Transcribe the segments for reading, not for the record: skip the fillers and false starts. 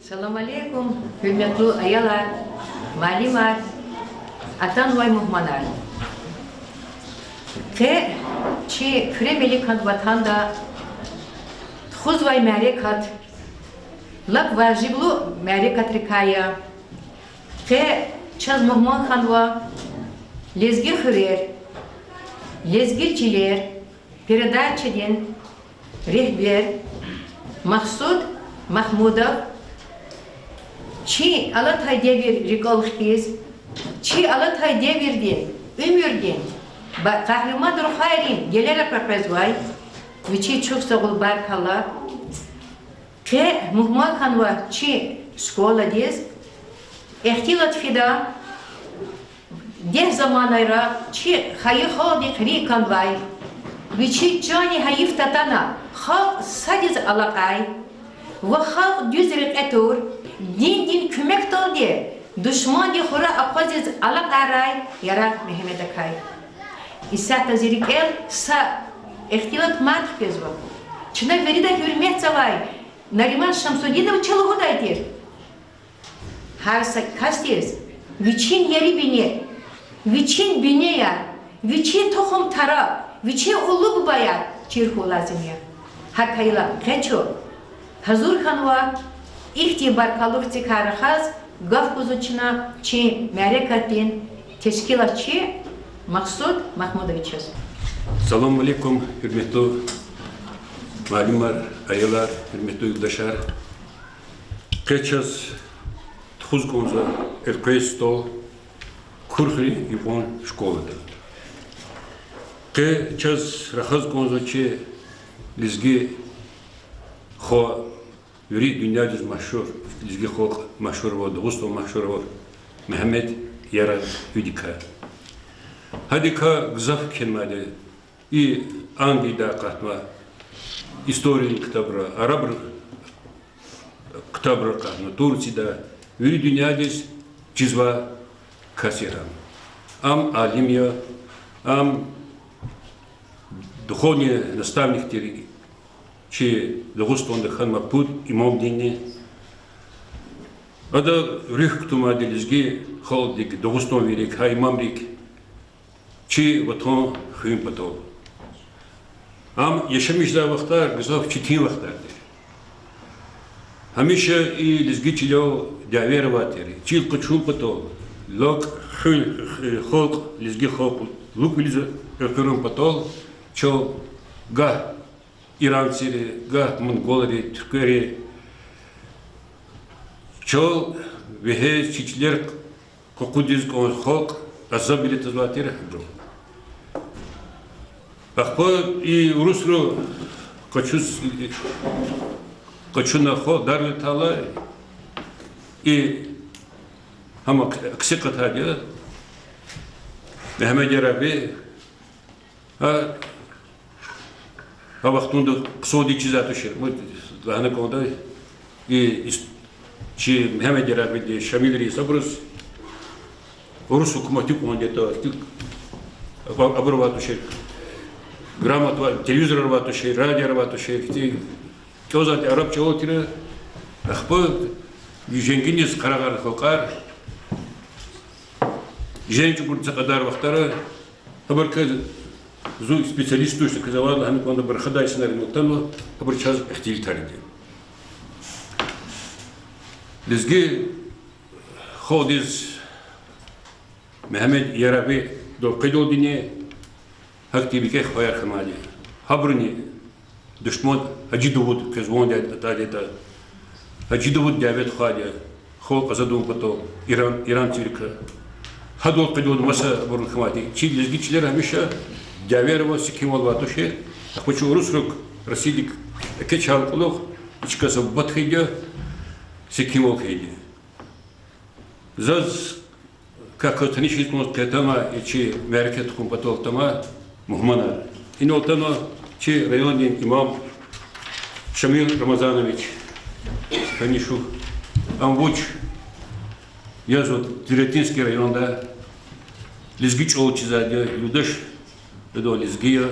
Assalamu alaikum, hürmetli ayalar, malimar, atan vay muhmanar. Ke çi kremeli kad vatanda txuz vay merekat, lak vajiblu merekat rikaya. Ke çaz muhman khandva, lezgi khırer, lezgiçiler, передачеден, rehber, Mahsud Mahmudov, çi alatay devir rikolxkiz, çi alatay devirdin, ömürdin, kahraman ruhayrin, gelere papazvay, viçi çok sağol barkala, ke muhmal kanva çi şkola diz, ehtilat fida, deh zamanayra çi hayı hadik ri kanvay, viçi cani hayif tatana, halk sadiz alakay, ve halk düz riketur, din kümek tol diye, düşman diye hura apaziz alak aray, yarak Mehmet Akay. İsa tazirik el, sa ihtilat mat kezva. Çına verida hürmet zavay, Nariman Şamsudinov çalıhudaydır. Harsa kastiz, viçin yeri bini, viçin bini ya, viçin tohum tara, viçin ulu bubaya, çirhu lazım ya. Hakayla, keço. Hazur kanva, ihtibar kalukti karahaz, gaf kuzuçina, çi merekatin, teşkilatçı, Mahsud Mahmudoviç'iz. Selamun Aleyküm, hürmetli malimar, ayalar, hürmetli yurttaşlar. Keças, txuz konza, erkesto, kurhri ipon şkolada. Keças, rahaz konza çi, lizgi, xo, yuri dünya düz maşhur, lizgi xo maşhur var, Dağıstan maşhur var, Mehmet Yaran Hüdika. Hadika gzaf kelmadi, i Angliyada katma, история kitabra, Arap kitabra katma, Turciyada, yuri dünya düz cizva kasiram. Am alimya, am духовные наставники, че Дагыстан'da hanma put imam dini, ada rüh tumadilizgi haldik Dağıstan verik, ha imamrik, çi vatan hüm patol. Am yaşamışlar vaktar, güzel çitin vaktardır. Hamişa lizgi çilo daver vateri, çil kıçul patol, lok halk lizgi halk, luk biliz ökürüm patol, ço gah İransiri, gah Mongoleri, Türkleri, ço vehe çiçler kokudiz kon halk azab bile tazvatiri hıbro. Akpa i Rusru kaçuna ho darlı tala i hama kısa katadiya Mehmet Yarabi ha vaktunda kısodi çizatışır. Bu lahana konuda çi Mehmet Yarabi de Şamilri sabrız Rus hükümeti konuda обрабатывающий, грамотно, телевизор работающий, радио работающий, кёзат арабча отира, ахпо, жеңгинес карагар хокар, женчу курца кадар вахтара, хабарка зу специалист точно казавал, хами конда бархадай сценарий нотано, хабар час ихтил тариди. Лизги ходиз Mehmet Yarabi do qidodine haktivike khoyar khamali habrni düşman hacidovud kezvonda tadeta hacidovud davet khaliya kho qazadum pato İran Türk'e hadol qidod masa burun khamati çi lezgiçler hamişa daverova sikim olvato şey хочу Rusruk Rasidik keçal quluq içkasa batxiyya sikim olxiyya zaz как отнишить может к этому, че меркет компатол тома мухмана. И но тома че районный имам Шамил Рамазанович Канишу Амвуч я зовут Директинский районда лизгич олчизаде людаш до лизгия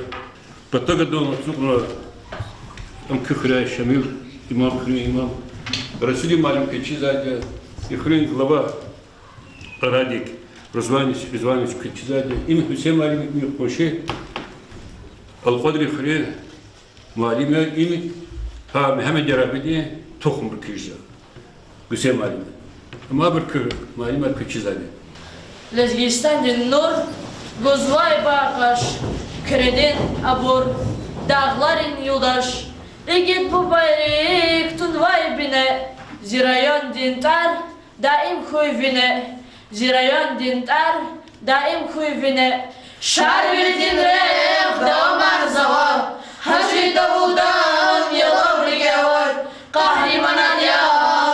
потом до сукно am küchre Şamil imam Расули малым Кичизаде, и хрен глава Радик, Разванич Кичизаде, им Хусейн малым мир Коше, Алқадри хрен малым им ها محمد جرابدی تخم برکیزه Hüseyin malum. Ama bir kır malum bir çizadi. Lezgistan din nur gozvay bağış kredin abur dağların yoldaş Egit bu bayrak tunvay bine Zirayan din tar daim kuyvine Zirayan din tar daim kuyvine Şarvi din ref damar zavar Hacı Davud'dan yalan rigevar Kahrimanan ya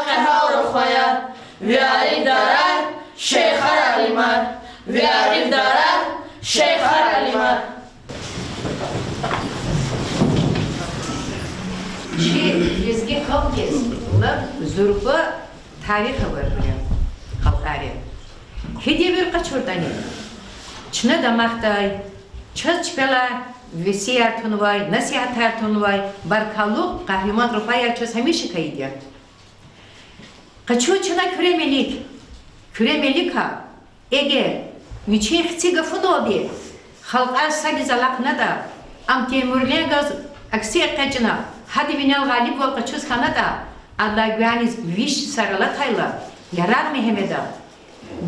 kahar ufayar Ve arif darar Şeyhar Alimar Ve arif darar Şeyhar Alimar Bizge halk gezdiler, zurba tarih var buraya, halkları. Hediye bir kaç oradan Çına damaktay, çöz pela, vesiyar tunvay, nasihatar tunvay, barkaluk, kahraman rufaya çöz hemişe kayıdya. Kaçu çına küremelik ha, eğer viçin xtiga fudobi, halkar sagizalak nada, am temurliye gaz aksiye kaçına, hadi binal galip ol kaçuz kanada, Allah güveniz viş saralatayla, yarar Mehmet'a.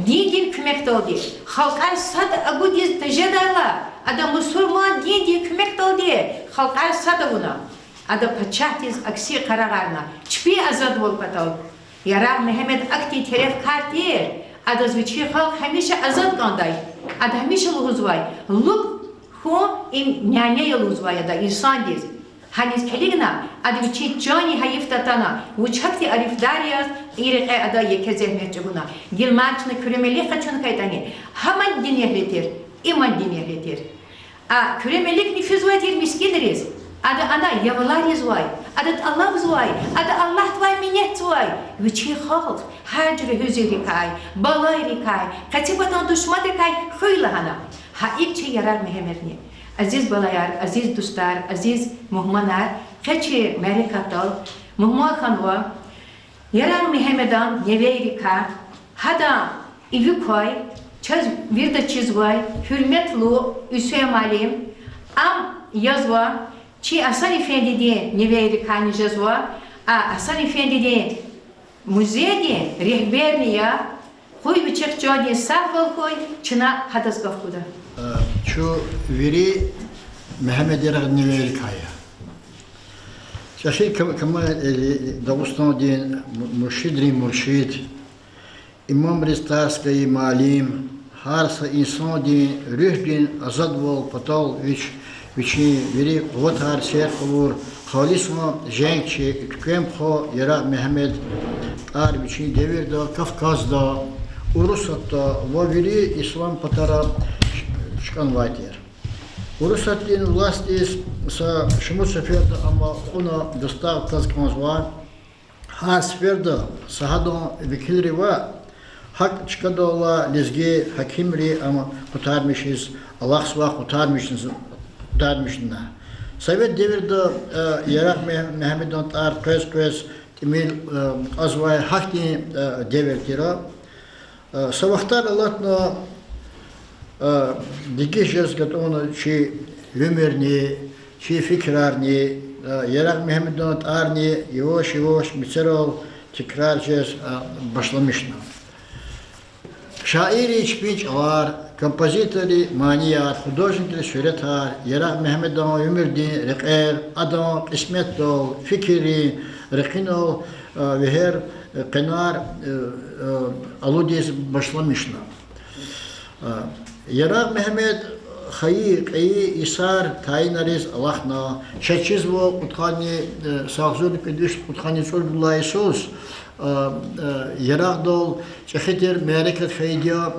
Din kümekte oldu. Halkar sad agu diz tejedala. Ada Müslüman din kümekte oldu. Halkar sad buna. Ada paçah diz aksi karagarna. Çpi azad bol patal. Yarar Mehmet akti teref kartiyer. Ada zviçi halk hemişe azad kanday. Ada hemişe luhuzvay. Luk hu im nyanya yoluzvay ada insan diz. Hanis keligna adviçi cani hayif tatana uçakti arifdariyas irqe ada yeke zehmet cebuna gilmançna küremeli kaçın kaytani haman din ehletir iman din ehletir a küremelik nüfuz vatir miskidiriz ada ana yavalar yazvay adat Allah zvay ada Allah tvay minnet zvay viçi halk hacre hüzeri kay balayri kay katibatan düşmadı kay khuyla hana ha ipçi yarar mehmerni Aziz balayar, aziz dostlar, aziz muhmanar, kaçı merikatal, muhmal kanva, yaran Mehmedan neveyrika, hada ivi koy, çöz bir de çizvay, hürmetlu Hüseyin Alim, am yazva, çi Hasan Efendi diye neveyrika nijazva, Hasan Efendi diye müziğe diye rehberniya, koy bıçak çoğu sahval koy, çına hadas gafkuda. Şu veri Mehmet Yarak Nevel Kaya. Şaşır kama Dağıstan din mürşid İmam Ristarskayı malim harsa insan din ruh din azad vol patal viçi veri kuvvet har ser olur halisma jenkçi tükem kho Yarak Mehmet ar viçi devirde Kafkaz'da Urusat'ta ve veri İslam patara çıkan vaytyer. Urusat'ın власти sa şumu seferda ama ona dostav tazkımız var. Her seferde sahadan vekilleri var. Hak çıkadı ola lezgi hakimri ama kurtarmışız. Allah sıvah kurtarmışız. Sovet devirde Yarak Mehmet Antar köz temil azvay hak devirtira. Savaktar Allah'na Dikişes katonu çi ömürni, çi fikrarni, Yarak Mehmet Donat Arni, yavaş miserol tekrarcez başlamıştı. Şairi çpinç var, kompozitörü maniyar, hudojnikleri şöhretar, Yarak Mehmet Donat ömürdi, reker, adam, kısmet dol, fikri, rekinol ve her kenar aludiyes başlamıştı. Yarak Mehmet hayik iyi isar tayinariz Allah'na şaçiz bu utkani sağzur pediş utkani sorullah Isus Yarak dol çekhiter mereket haydiya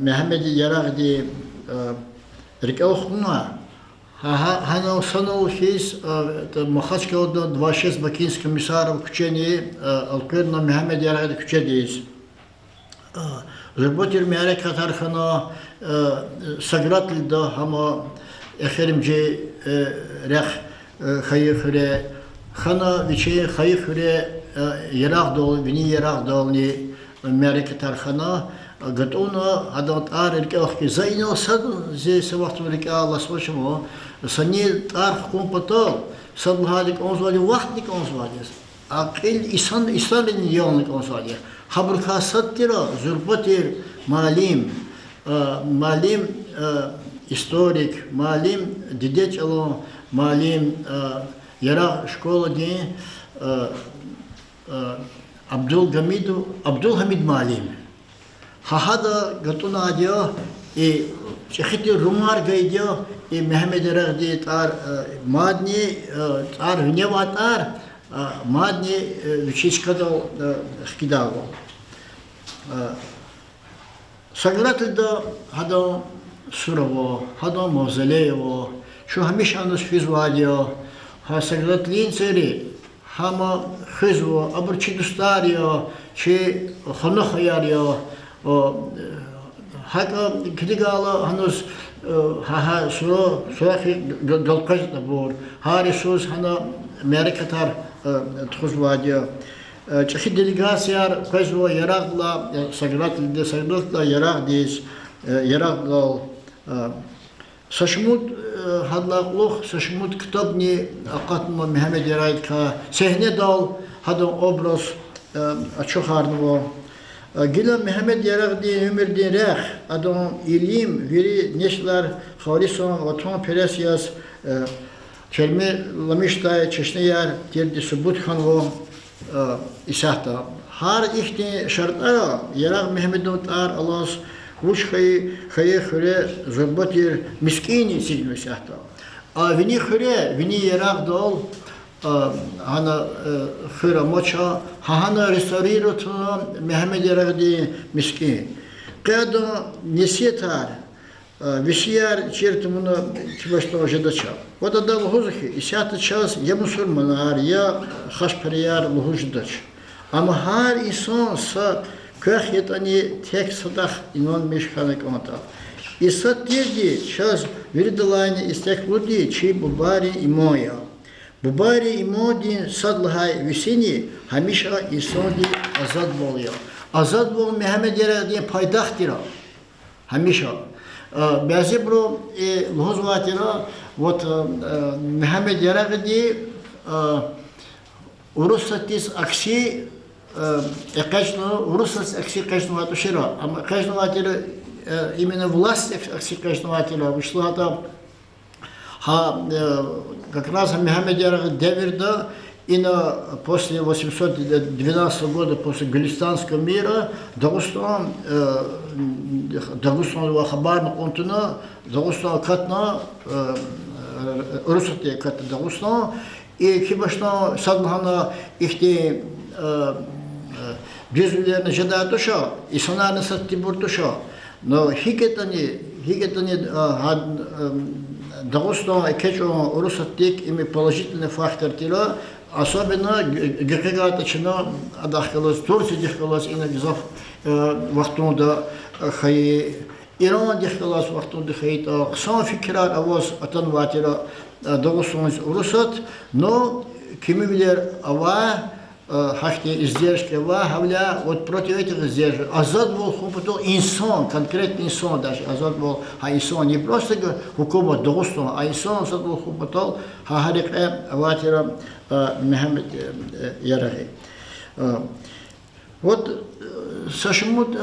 Mehmet Yarak di rikaukhna hana sanol his muhaçka odda 26 bakinsk комиссаров küçeni alkırna Mehmet Yarak küçediyiz Работер мерекат архана сагратлда хама эхеримже рех хайхре خنا وشي خيف هري يراق دول بني يراق دولني أمريكا ترخنا قطعنا عدد آرك أخي زينو صد زي سوقت أمريكا الله سبحانه سني تارخ كون بطل صد هذيك أنزوالي وقتك أنزوالي أقل إنسان يومك أنزوالي خبر خاصة ترى زربتير معلم историк, معلم ديديت الله معلم يرى شكول دي عبد الحميد معلم هذا قطنا ديو إيه شخيتي رومار جايديو إيه محمد رغدي تار مادني تار هنيوا تار مادني وشيش كدو خداغو سقلت ده هذا سورو هذا موزليو شو هميش عندش في زواليو ها سقلت لين سري هما خزو أبر شي دستاريو شي خنخ ياريو هكا كديقالا هنوز ها سوخي دلقش دبور هاري سوز هنا أمريكا تار تخزواديو چخی делегациялар көзөө ярагла сагратла яраг дейс ярагла сашмут хадлаглох сашмут китабни акатма Мухаммед Ярайтка сехне дал хадан образ ачохарного гила Мухаммед Ярагди өмірден рах адам илим вери нешлар халисон ватон пересияс kelme lamışta çeşneyar terdi subut hanvo İsahta. Her ihti şartlara yarak Mehmed'in tar Allah's huş xeye xure zobbatir miskini signu İsahta. Vini xure vini yarak dol hana xure moça hana restaurirot Mehmed yarakdi miskin. Qada nesiyetar висияр чертумуна чебашто жадача. Вот это лохузахи, и сята час я мусульманар, я хашпарияр лохуждач. Амахар исон са кахет они тек садах инон мешханек онта. И са тежди час виридалайни истек луди чи бубари и моя. Бубари и моди садлахай висини хамиша исонди азад болия. Азад бол Мухаммед Яради пайдахтира. Хамиша. Бязи бро и лохузватира вот Мухаммед Ярагди урусатис акси экажно урусатис акси кажнуватушира, а кажнуватира именно власть акси кажнуватира вышла там как раз Мухаммед Ярагди деверда и после 812 года, после Галистанского мира, Дагестан Хабарна контуна, Дагестан катна, Русате катна Дагестан, и Кибашна Садмахана ихте düzüllerine jada tuşa, insanların sattibur tuşa. No hiketani Дагестан keço Rusattik ими положительный фактор тела. Особенно гекегата чина адахкалас Турция дихкалас инагизав вахтунда хай Иран дихкалас вахтунда хайта сан фикрар аваз atan ватира Дагестан Русат, но kimi bilir ава хахте издержки ава хавля вот против этих издержек азад был хупутол инсан, конкретный инсан даже азад был инсан не просто хукума Дагестан, а инсан азад был хупутол хахарик ватира Мухаммед Яраги. Вот сашмут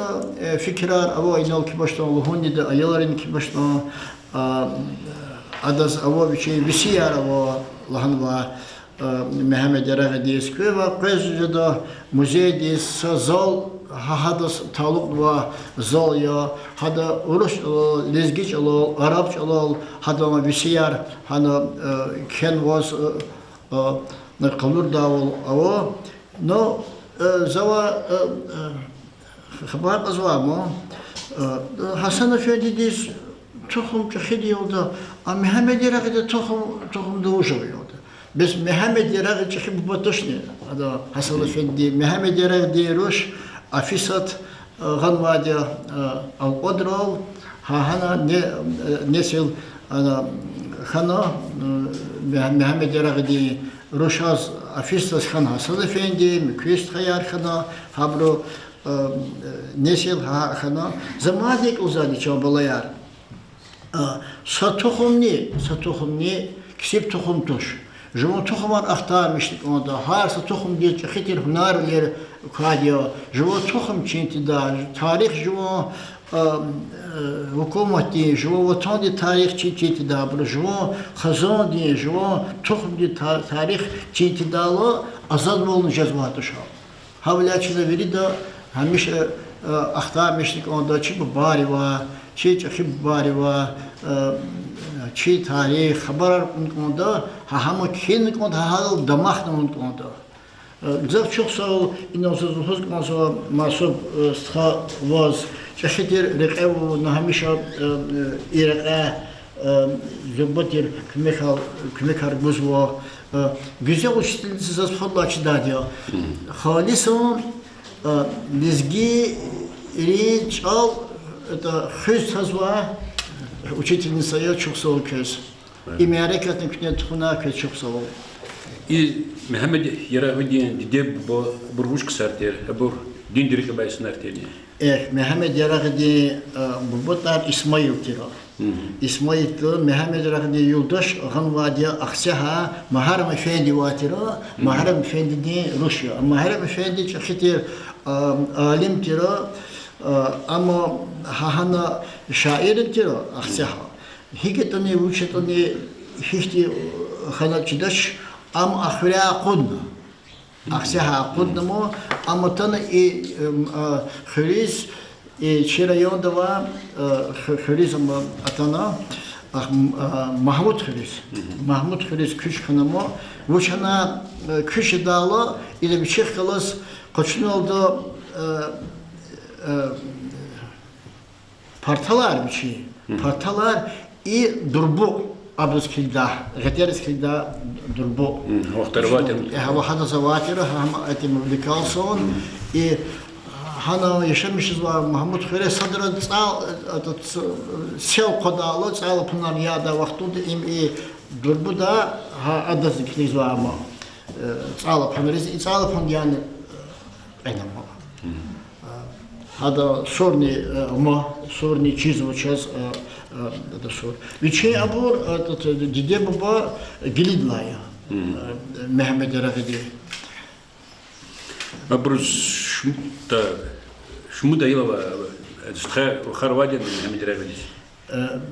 фикрар аво инал кибаштан лухуннида аяларин кибаштан адаз аво бичей висияр аво лаханва Мухаммед Яраги дисква прежде музей дис зал хадас талуква зал я хада урус лезгич алол арабч алол хада висияр хана кен was на калур давал аво но зава хабар азвамо Hasan Efendi diz tohum çıkıyordu ama Mehmet Yarag'da tohum doğuşuyordu. Biz Mehmet Yarag'ı çıkıp batışne ada Hasan Efendi Mehmet Yarag'da roş afisat ganvadia al odrol hana nesil ana Хана Мехмед Ярагди Рушаз Афистас Хан Хасан Efendi Müküst Hayar Хана Habro Nesil Хана Zamadek uzadı çabalayar. Satohumni kisip tohum tuş. Живо тухмар ахтамиштик онда харса тухм диye хитир хунарлер кадио живо тухм чинтида тарих живо hukumeti живо ватанди тарих чинтида бро живо хазан диye живо тухм ди тарих чинтидало азад болну жазматыша хавлячина верида хамиш ахтамиштик онда чи барива чи хиб барива چی تاریخ خبر کنده همه کین کنده حال دماغ نمیکنده. زب çok sağ ol inanılmaz konuşma masum stra vaz çeşitli rek'ev nahamişa irqa zubbatir kümekar buzwa güzel uçtilsiz az fazla açıda diyor. Halisun dizgi riç al это христосва Учительница я çok sağ ol köz. İmeyrekatın kütüne tıkına köz çok sağ ol. Mehmed Yaragdi dide burguş kısartır. Bu dindirik bayısın arteni. Mehmed Yaragdi bubutar İsmail tira. İsmail tira Mehmed Yaragdi yoldaş han vadiya aksaha Muharrem Efendi vatira. Muharrem Efendi di Rusya. Muharrem Efendi çeşitli alim tira. Ama hana şairin tiro aksaha. Hiketani uçetani hiçti hana çıdaş am ahra qudna. Aksaha qudna mo ama tanı xriz çirayonda var xriz ama atana Mahmud xriz. Mahmud xriz küç hanımı uçana küç dağlı ile bir şey kalas koçun oldu partalar bir şey. Partalar durbu abdeskilda, getirizkilda durbu. Oxtarvatir. Hada zavatira ham etim likalson. Hana yaşamışız var Mahmud Xire sadra sel qadalı çal pınar ya da vaxtunda durbu da adazikliz var ama çal pınariz çal pın yani aynama. Hada sorni çizvo çaz da sor. Viçe abur dide baba gilidlaya. Mehmed Yaragdi. Abur şumuda yılava stra xarvadi Mehmed Yaragdi.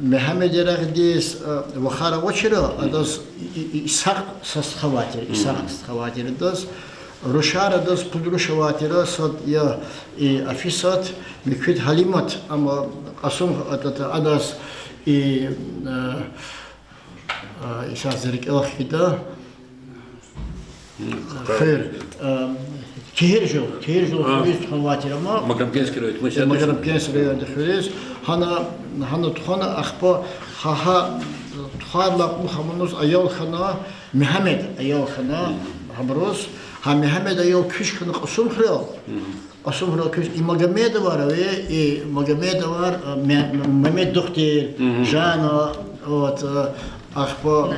Mehmed Yaragdi waxara vaçira adas İshak sastxavatir. İshak sastxavatir adas Ruşara das pudruşavatira sad ya afisat mikut halimat ama asum adas işazerik elxida xeyr tehirjul xiriz xavatira ama Magramkenski rayt. Magramkenski rayt xiriz hana tuxana axpa haha tuxarlaq muhammedus ayol xana Mehmed ayol xana habros Ha Mehmed ayol küç kınık asum xral. Asum xral küç Magomed var ve Magomed var Mehmed doktor Jana вот ахпо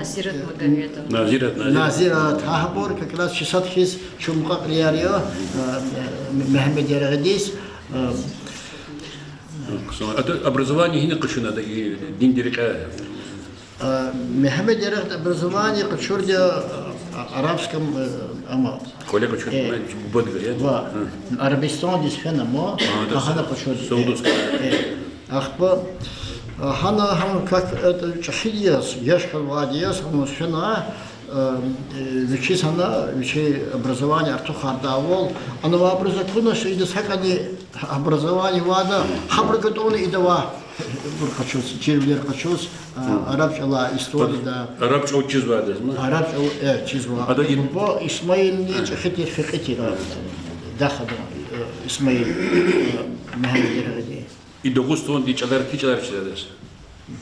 Nazirat Ahbor как раз 60 хиз чумqa qilyariyo Mehmed Yaragdi Образование hine qışına da dindirik. Mehmed Yaragdi образование qışurda arabskam ama Kollega çok bu говорят. Va Arabistan disfena mo hana qışurda. Saudовская. Ахпо Hana как это чахидиас, яшкал вадиас, он сфена, вичи сана, вичи образование артухардавол, оно вопрос законно, что иди сакани образование вада, хабрагатон идава, буркачус, червлер качус, арабчала история да. Arapça o çiz vardı mı? Arabça çizva. Ada bu İsmail ne çeşitli fikri daxada İsmail Mehmed Yaragdi. I 9 ton diçalar çizeriz.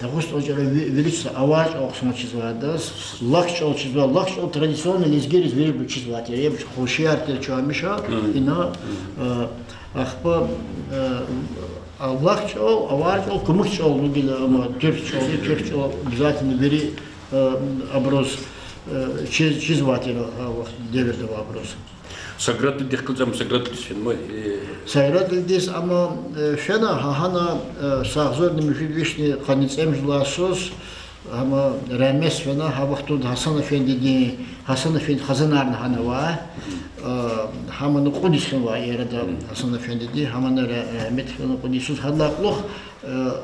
Дагуст очера величество аваж оксма чизвадас, лакч ол чизва, лакч ол традиционно лизгерис верибу чизвати, ребш хошиарте чамиша, и на ахпа лакч ол, аваж ол, кумыкч ол, нугила, ама türkçe ол обязательно вери образ чизватера девердов образ. Саграт дехкалзам саграт дисфен мой. Сайрат здесь ама фена хана сахзор немжидвишни ханицем жласос ама рамес фена хавахтуд Хасан Эфенди Хасан Эфенди хазанарна ханава хаману кудисхва ерада Хасан Эфенди хамана рамет фена кудисус хадлаклох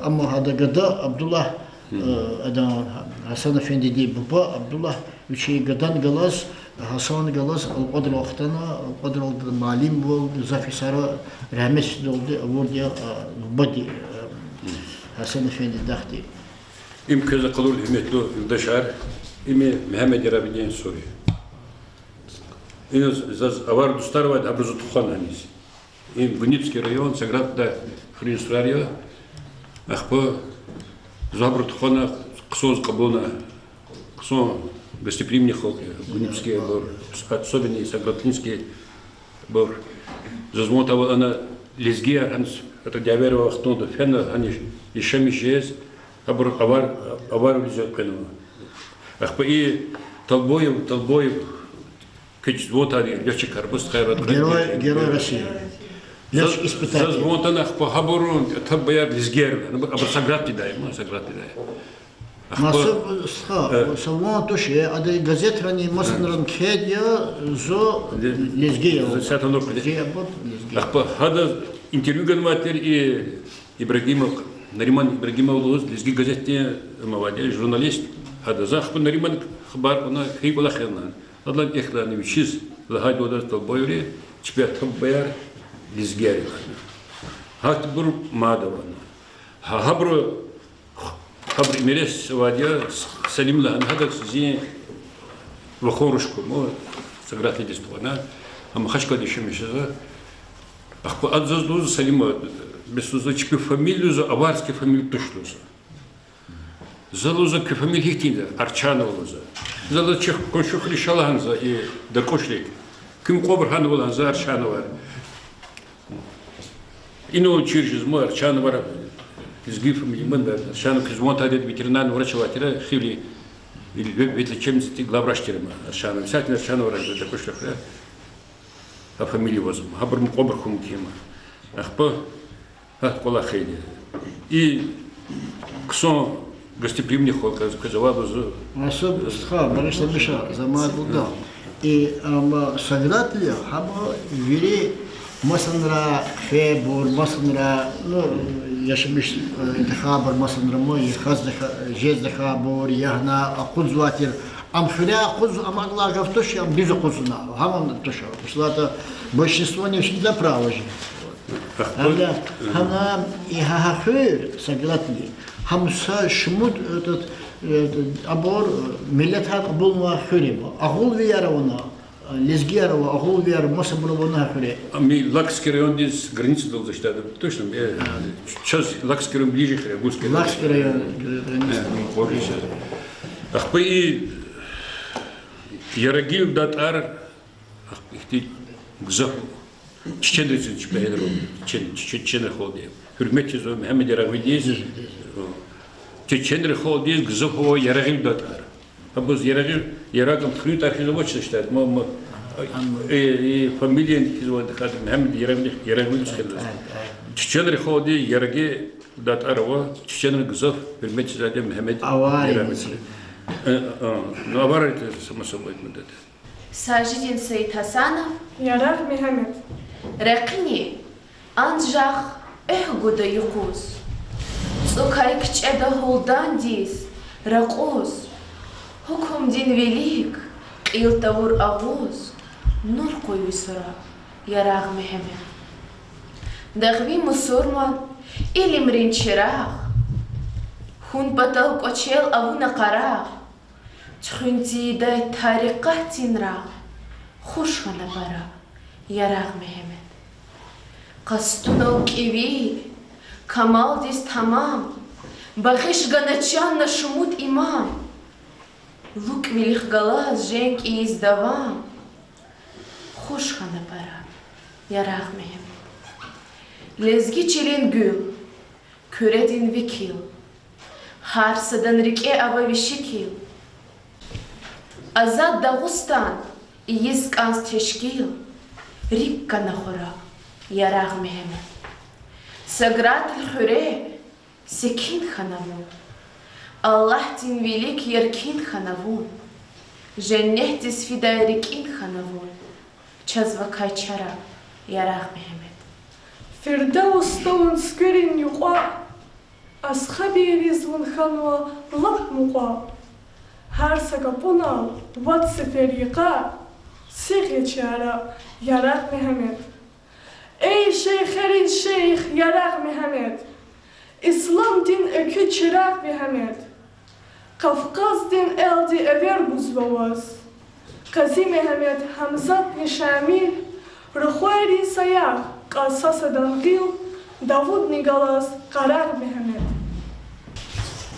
ама хадагада Абдулlah адан Хасан Эфенди баба Абдулlah учи гадан галас Hasan Galas al-Qadr waqtana al-Qadr al-Malim bol Zafi Sara rahmet oldu orada badi Hasan Efendi daxti İm kızı kılır hürmetli yurdaşlar, imi Mehmet Yarabin'den soruyor. İniz zaz avar dostlar var, abruzu tuhan hanis. İm Bunitski rayon, Sagradda Хринстрария, ахпо забру тухана ксоз кабона, ксон гостеприимный ход, Гунипский бор, особенный Саградлинский бор. Зазвонтова она лезгия, это диаверова ахтонда фена, они еще мишез, абр авар везет кану. Ахпо и толбоев, кич вот они легче карбуз хайрат. Герой России. Легче испытать. Зазвонтана ахпо хаборун, это бояр лезгер, абр Саград дай, Саград дай. Nasıl salman tuşe adı gazetrani masınların kediya zo lezgiya. Zaten Ахпо хада интервью ганватер и Ибрагимов, Нариман Ибрагимов лезги газетте молодец журналист. Хада захпо Нариман хабар она хибала хернан. Адлан эхлани вичиз лагать вода толбойре чпер хабар лезгер. Хат бур мадаван. Хабру Хабр мерес вадя салимла анхадак зи вахорушку мо саграт лидиствана ам хашка дешемишеза ахпо адзаздуз салима бесуза чпи фамилию за аварский фамилию туштуза залуза к фамилии хитинда арчановлаза зала чех коншух лишаланза и дакошлик ким кобр хановланза арчанова ино чиржиз мо арчанова изгиб милиман шану кизмонта дед ветеринарный врач ватера хили или ветлечебницы главврач терма шану обязательно шану врач такой что а фамилию возьм хабр мукобрхум кема ахпо ахпола хейди и ксон гостеприимный ход казавал за Особенно ха барышта биша замадуда и сагратли хаба вери масанра фебур масанра ну yaşamış intihabar masın ramoy khazda jezda khabor yahna aquz watir am khira aquz am Allah gaftosh am biz aquzna hamam tosh slata большинство не всегда право же хана и хахир сагратли хамса шмуд этот абор миллет хабул ва хирим агул вияровна Лезгерова, Агулвер, Мосабровна, ми Лакский район здесь граница был защищен, точно. Сейчас Лакский район ближе к Рябузской. Лакский район граница. Ахпо и Ярагил датар, ихти гзах, чечендрицин чпейдро, чечендры холдев. Хурмете зо Мехмед Ярагвидез, чечендры холдез гзахово Ярагил датар. Абуз Ярагам хрют архизоводчество считает, и фамилия хизовод хад Мехмед Ярагил считает. Чеченры ходи Яраги дат арва, чеченры гзов, хурмете заде Мехмед Ярагил. Ну авар это само собой мудет. Сажидин Саид Хасанов, Ярах Мехмед. Рекни, Анжах, Эхгуда Юкус. Цукай кчеда холдандис, Ракус. Хукум дин велик, Илтавур Агуз, Нуркуй Висура, Ярах Мехмед. Дахви Мусурма, или Мринчирах. Хун батал кочел авуна карах. Чхунти дай тарикат тинрах. Хушхана бара, Ярах Мехмед. Кастунау киви, Камал дис тамам. Бахиш ганачан на шумут имам. Лук милих галаз женк и издавам. Хушхана бара, Ярах Мехмед. Лезги челен гül, Köredin vikil. Harsadan rike ava vişikil. Azad Dağustan, İyiz kans teşkil, Rikka nahora, Yarağ Mehmet. Sagrat el-Hüre, Sekin Hanavun. Allah din velik yerkin Hanavun. Cennet isfidarikin Hanavun. Çazva kayçara, Yarağ Mehmet. Firdevs'tan skürin yuqa, az haberiz vun xanwa lap muqa. Her sakapona vat seferiqa, sigye çara, Yarağ Mehmet. Ey şeyherin şeyh Yarağ Mehmet. İslam din ökü çıraq Mehmet. Kafkaz din eldi ever buzvavaz. Qazi Mehmet Hamzat Nişamil, Rukhwari Sayaq, Qasas Dangil, Davud Nigalas, Qaraq Mehmet.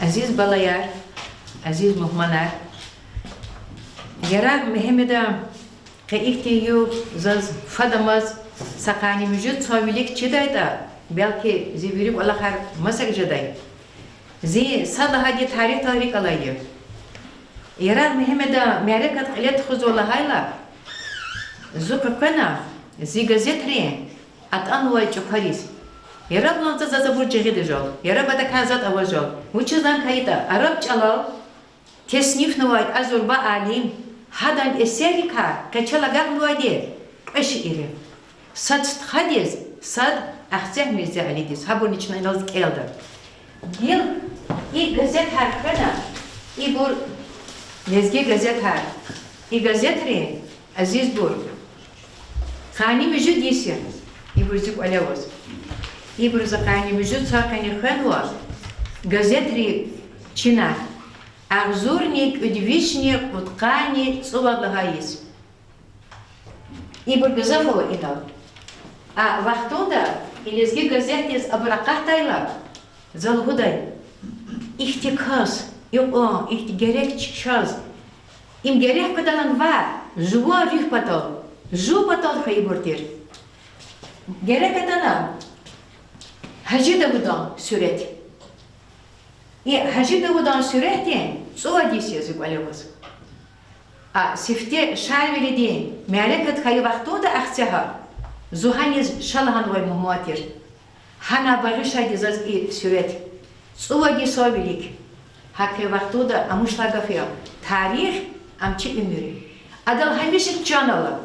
Aziz balayar, aziz muhmanar, Yarağ Mehmet'e kayıktiyu zaz fadamaz sakani vücut savilik çidayda belki zivirip Allah her masak ciday. Zi sada hadi tarih alayı. Yarağ Mehmet'e merekat kılet khuzula hayla. Zukukana zi gazetri at anvay çukaris. Yarab lanza zazabur cehide jol. Yarabada kazat avajol. Uçuzdan kayıta Arap çalal tesnif nuvayt azurba alim hadan eserika kaçalagak nuvaydi. Eşiri. Sad hadis sad ahzeh mirze alidis. Habun içine inazık eldir. Dil i gazet harkana i bur nezge gazet har. I gazetri aziz bur. Khani vücut yesir. I burzuk alevos. I burzakani vücut sakani khanwa. Gazetri çina. Arzurnik, udvishnik, utkani, tsuvadlahayis. I bur gazafo inal. A vaxtoda ilizgi gazetis abrakatayla zalhuday. İhtikas, yok o, gerek çıkşaz. İm gerek kadalan var, juva rüh patal. Ju patal hayburtir. Gerek kadalan Hacı Davudan süret. Hacı Davudan süretin suva disi yazık alevaz. Sifte şarveli din, melekat kayı vaktoda akseha. Zuhaniz şalahan vay muhmatir. Hana bağışaydı zaz süret. Suva di sovilik. Hakkı vaktoda amuşlar gafiyam. Tarih amçı ümürü. Adal hamisik canalı.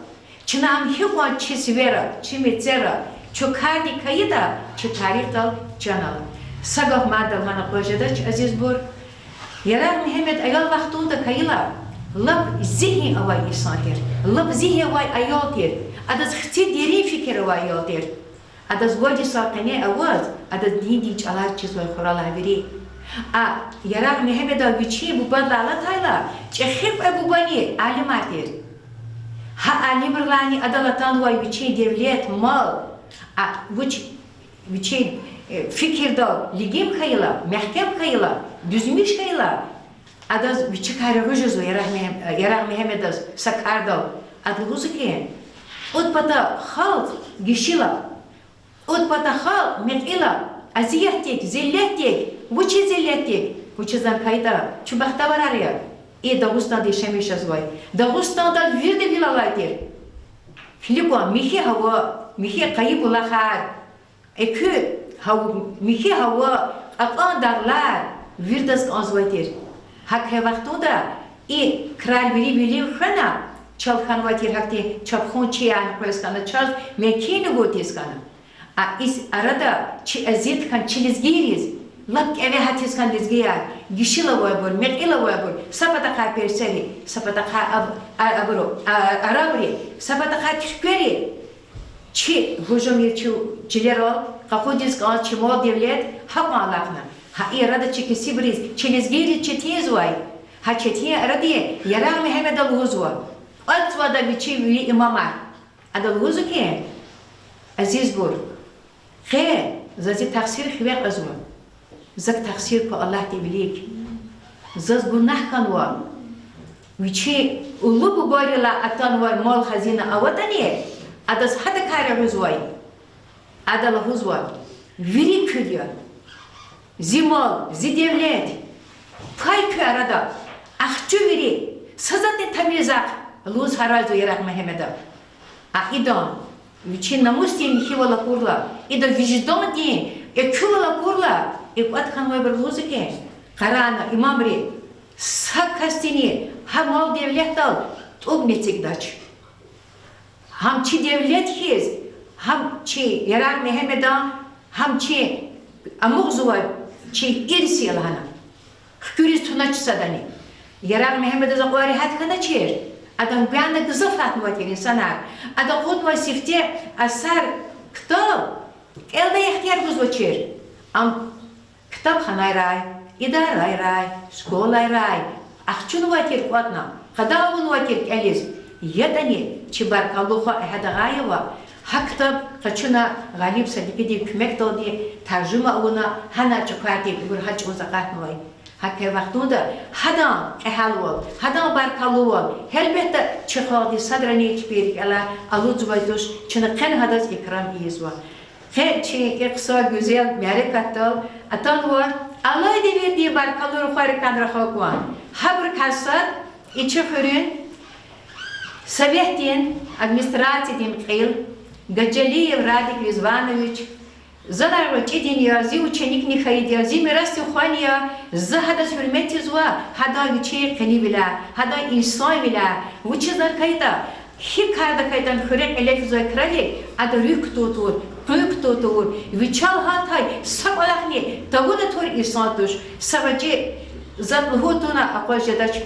Çına am hiwa çisvera, çimetsera. Çukardi kayı da çu tarih dal canalı. Sagaf madal mana projadaç aziz bur. Yarağ Mehmet ayal vaxtunda kayıla. Lab zihin avay insantir. Lab zihin avay ayaltir. Adaz xti deri fikir avay ayaltir. Adaz vadi sakane avaz. Adaz dini çalar çiz vay khurala veri. Yarağ Mehmet aviçi bu badla alatayla. Çekhip bu bani alimatir. Ha alimirlani adalatan vay viçi devlet mal. Viçi fikir dal ligim kayıla, mehkem kayıla, düzmüş kayıla. Adaz viçi kare rüjuzu Yarağ Mehmet az sakar dal. Adlıhuzu ki otpata halk gişila. Otpata halk mekila. Aziyettik, zillettik. Viçi zillettik. Viçi zan kayıta. Çubakta var araya. Dağustan'da işemişiz vay. Dağustan'da bir de vilalaydır. Filiko mihi hava, mihi kayıp ulahar. Ekü mihi hava, akan dağlar, virdas azvaydır. Hakkı vaxtoda, kral bilim xana, çalkan vaydır hakti, çapkon çiyan koyskana çaz, mekini gotiskana. Arada çi azit kan çilizgiriz, lak eve hatiskan lizgiyar, gişila vayabur, mekila vayabur, sapata ka perseri, sapata ka arabri, sapata ka tüşkveri. Çi hujum yirçu çilerol, kakodis kan çimol devlet, hak malakna. Arada çi kesibriz, çilizgiriz çetiyiz vay. Çetiye aradiye, Yarağ Mehmet al-Huzu var. Altvada viçi vili imamar. Adal-Huzu ki, aziz bur. Khe, zazi taksir khivek azma. Zak taksir ko Allah tebilik. Zaz gunah kan var. Viçi ulu bu barila atan var mal hazine avataniye. Adas hada kare huzu var. Adal-Huzu var. Viri külüyor. Zimal, zi devlet. Kay kü arada. Ahçı viri. Sazat tamizak luz harazo yarak Mehmet'e. İdan Vici namus din hivala kurla. İda vicdan din küvala kurla. Vat kanvay bir luz ki. Karana imamri sak kastini ham mal devlet dal tog netik daç. Ham çi devlet hiz ham çi yarak Mehmet'e ham çi amugzuva çi irsi alhana. Küriz tunaç sadani. Yarak Mehmet'e zakvari hat kana çir. Adam bende gızıfat muvatir insanlar. Adam kod vasifte asar kitap. Elde ihtiyar guzvaçir. Am kitap hanay ray, idaray ray, şkolay ray. Ahçun vatir kvatna. Kadavun vatir elis. Yadani çibar kaluha ehadagayeva. Ha kitap kaçına galip sadipedi kümek doldi. Tercüme ona hana çukardi bir haç uzakat muvay. Hakkı vaktunda hadan ehalwal, hadan barkaluwal, elbette çıkardı sadrani içbirik ala aluzvayduş, çünkü kan hadas ikram iyizwa. He çi iksa güzel merekatal, atan var, Allah de verdiği barkalur harikadra hakwan. Habr kasat, içi hürün, Sovettin administrasiyatin qil, Gajaliyev Radik Rizvanoviç, Zanar çetin ya, zi uçenik ni khayid ya, zi miras yukhani ya, zi hadas hürmeti zwa, hada viçe kani bila, hada insan bila, viçe zar kayda, hi karda kaydan hürek elef zwa krali, ada rük tutur, viçal hatay, sab alahni, taguna tur insan tuş, savaci zat lhotuna aqwajadaç,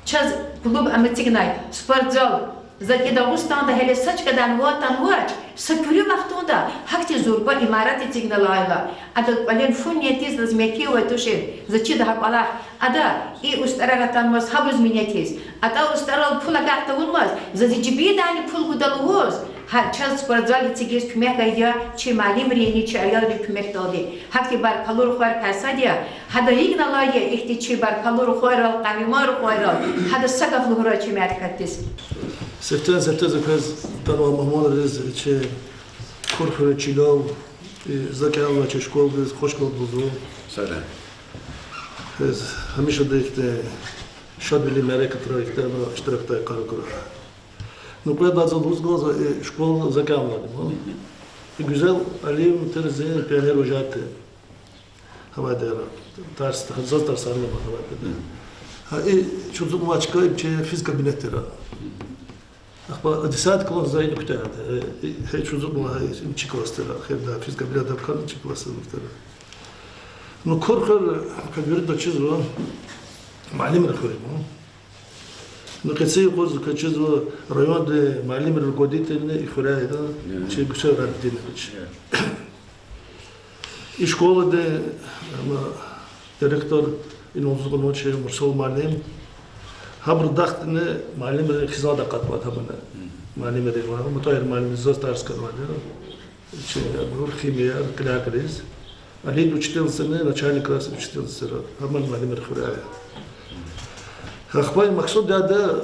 çaz klub ametignay, sportzal, Zaten Dağıstan'da hele saç kadar vatan var, sakülü vaktunda hakti zorba imarat teknolojiyle, adı alen funyetiz lazmeti ve tuşe, zaten daha kolay, ada ustaratan mas habuz minyetiz, ada ustaral pula kartı olmaz, zaten cibi dani pul gudalıhoz, ha çaz sportzal itigiz kümek ayda, çi malim reyni çi ayal bir kümek daldı, hakti bar kalor khar kasadiya, hada ignalaya ihti çi bar kalor khoral, kamimar khoral, hada sakaf luhra çi merkatiz. Seften zakaz tanwa mahmud rez çe kurfur çilov zakalva çe şkol biz hoş bulduk. Sada. Ez hamisha da işte şadbili merak ettirekte ve iştirakta karakura. Nukle da zaduz goz şkol zakalva. Güzel alim terzi pioner hocate. Hava dera. Ters hazır tersanlı hava dera. Ha çocuk maçka çe fizik kabinettera. أخبار دسات كلاس زي نكتة هي شو زبون هاي مشي كلاس ترى خير ده فيزيك بلا ده كان مشي كلاس نكتة نكور خير كبيرة ده شيء زوا معلم الخير مو نكتسي قوز كشيء زوا ريون ده معلم القديت إنه إخراج ده شيء بسوي رد دين بيش إشكال ده ما ديركتور إنه زبون ما شيء مرسول معلم Habr daxtını malim xizada qatbat hamana. Malim reva, mutayir malim zos ders qatmadı. Şey, bu kimya, klakriz. Ali учительсыны, начальник класса учительсы. Hamar malim rxuraya. Akhbay maksud da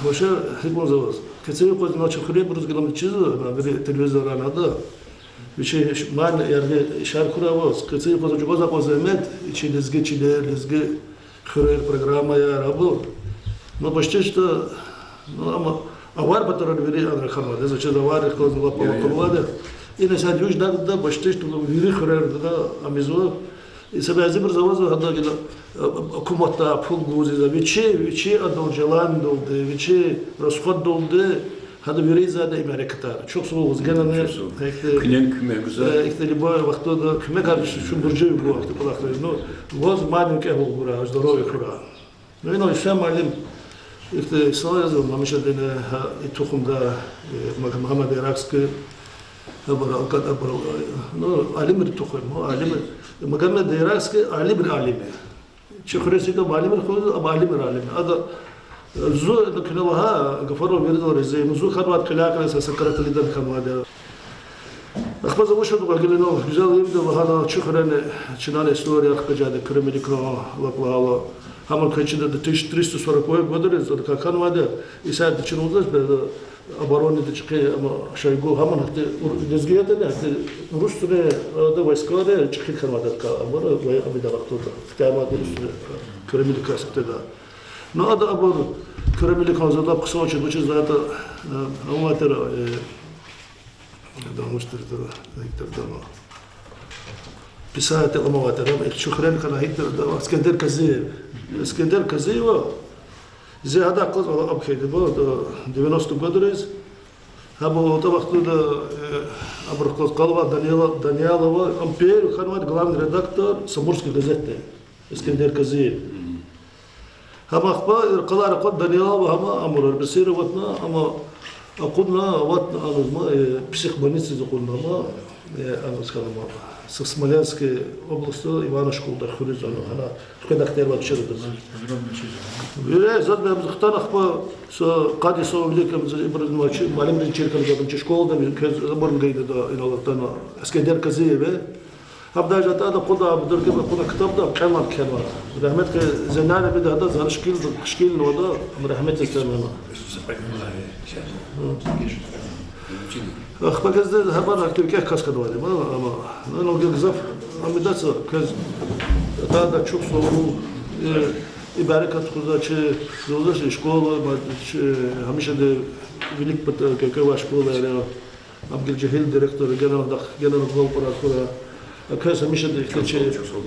hoşa hikmon zavaz. Keçeyi qoz naçı xure buruz gilam çizu, bir televizyon anadı. Bir şey man yargı şar kuravos. Keçeyi qoz joza qoz emet, içi lezgi xure programa ya rabu. Но почти что, ну, авар батарон вери анрахамад, это что авар их лазла палатовада, и на садюш да почти что вери хрер да амизо, и себе азибр завозу хада гила кумата пул гузи за вече адон желан долды, вече расход долды, хада вери за да имарекатар. Çok soğuk gene ne? Kinen kümek güzel. İşte liboy vakti da kümek karşı şu burcu bu vakti kulakları. No, voz madem ki bu bura, zdorovi kura. No ino işem malim İşte sana yazıyorum, Mamişa dene tohumda Muhammed Irakski, Abu'l-Alqad Abu'l, alim tohum, alim. Muhammed Irakski alim alimi. Çekresi ki alim koydu, ama alim alimi. Ada zu kınaha gafaro verdi rezey, zu kharbat kılakla sakrat lidan kamada. Akhbaza وشد وقالنا güzel yerde hala çukurane çinane istoriya kıcadı kremedika lapla Hamar kaçında da 1340 года как Канада и сад чинулдас бе обороны да чike ama şaygo hamar hatta dezgiyete de Rusya da войска çıkıp Kanada ka ama ve abi da vakti da Kanada kremedika sakta Но ада абор кремили казалап кыса очу бучу зата аматера да муштер да писатель аматера их чухрен кана хитер да Искендер Казиева زي هذا قصة أبكي دبوا 90 قدرز هبوا طبعا ده أبرقص قلبه دانيالова أمبير كان واحد главный редактор Самурской газеты Искендер Казиев هما أخبار قلنا قد دانيالова هما أمر بسيرة وطنا أما قلنا وطنا أنا ما псих больницы قلنا ما أنا сказал ما Смоленской области Ивана Шкулда Хуризона, она редактор вообще это. Я задал захтанах по с Кадисовым великим Ибрагимовичем, маленьким черком за школами, заборн гайда да иногда Искендер Казиев. أبدا جاتا هذا قضاء بدر كذا قضاء كتاب ده كلام كلام رحمتك زنانة بده هذا زان شكيل الوضع رحمتك تماما أخبار كذا هبار أكتب كيف كاس كدوالي ما أنا أقول جزاف أمدات كذا هذا تشوف صورو إبارة خذها شيء روزا شيء شكولا ما هميشه ده فيليك بت كواش شكولا يعني أبغى الجهيل ديركتور جانا نقول برا كذا هميشه ده كذا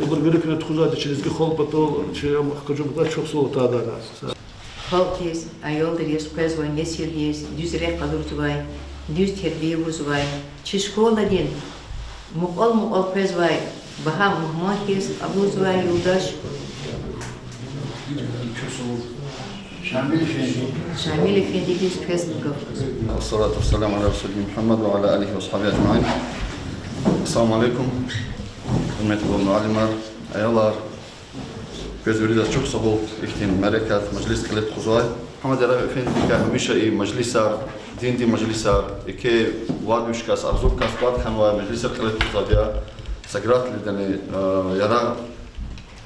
يقول فيليك نتخذها ده شيء زي خال بطل شيء كجوم ده تشوف صورو هذا Halkes, ayollarız, prezvay, nesiliyiz, düz kalırtuvay, düz terbiye vuruzvay, çişkola din, muqal prezvay, baha muhmakiz, abuzvay, yoldaş. Şamil Efendi'yiz, prezvay. الصلاة والسلام على رسول محمد وعلى آله وصحبه أجمعين. السلام عليكم. Hürmetli muallimler, ayollar. Gözürüde çok sağ ol. İhtim merekat, meclis kılıt kuzay. Muhammed Arap Efendi ki hamisha iyi meclisar, dindi meclisar, iki vadüşkas, arzukas, vadkhanva meclisar kılıt kuzay. Sagrat lideni yara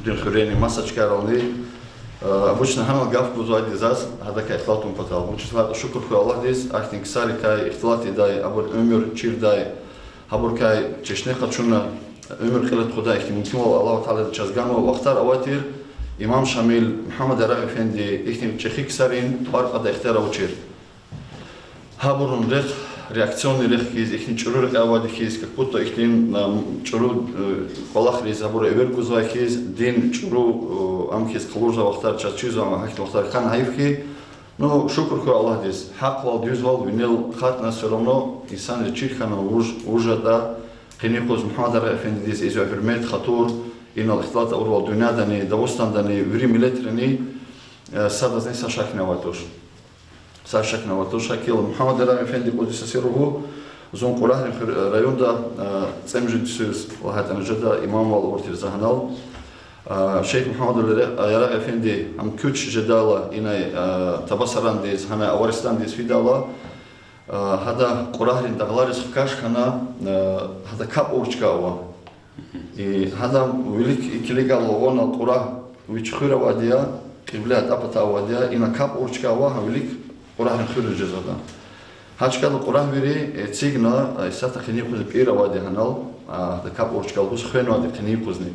din khureni masaj karalni. Обычно ханал гав кузай дизаз, хада кай ихтилатум патал. Мучислат шукр ку Аллах диз, ахтин ксари кай ихтилати дай, абур ömür чир дай, абур кай чешне хачуна ömür kılıt kuda ihtim mümkün ol Allah Teala çazgano vaktar avatir İmam Şamil Muhammed Arap Efendi ihtim çekik sarin barqada ihtara uçir. Haburun rek reaksiyonli rek kiz ihtim çuru rek avadi kiz как будто ihtim çuru kolak riz habur över kuzay kiz din çuru am kiz kılurza vaktar çaçüz ama hakit vaktar kan hayf ki no şükür ku Allah diz hak val düz val vinil khatna selamno insan rechir kana ujada قنيقوز محمد رأي فين ديس إذا فرميت خطور إن الاختلاط أول الدنيا دني دوستان دني وري ملترني سادز نيسا شاكنا واتوش ساد شاكنا واتوش هكيل محمد رأي فين دي قدس سيره زون قراه رايون دا تسمجد سوز وهات أنا جدا إمام والورتير زهنال شيخ محمد رأي فين دي أم كوتش جدالة إن تبصران ديس هنا أورستان ديس في دالة هذا قرآن دغلارس خكاشخنا هذا كاب أورشكاوا هذا وليك كليجالوون القرآن ويشخير واديا قبلة أبتا واديا إن كاب أورشكاوا وليك قرآن خير الجزاء هاشكال القرآن بري تيجنا سات خنيقوز بيرا وادي هنال هذا كاب أورشكاوا بس خين وادي خنيقوزني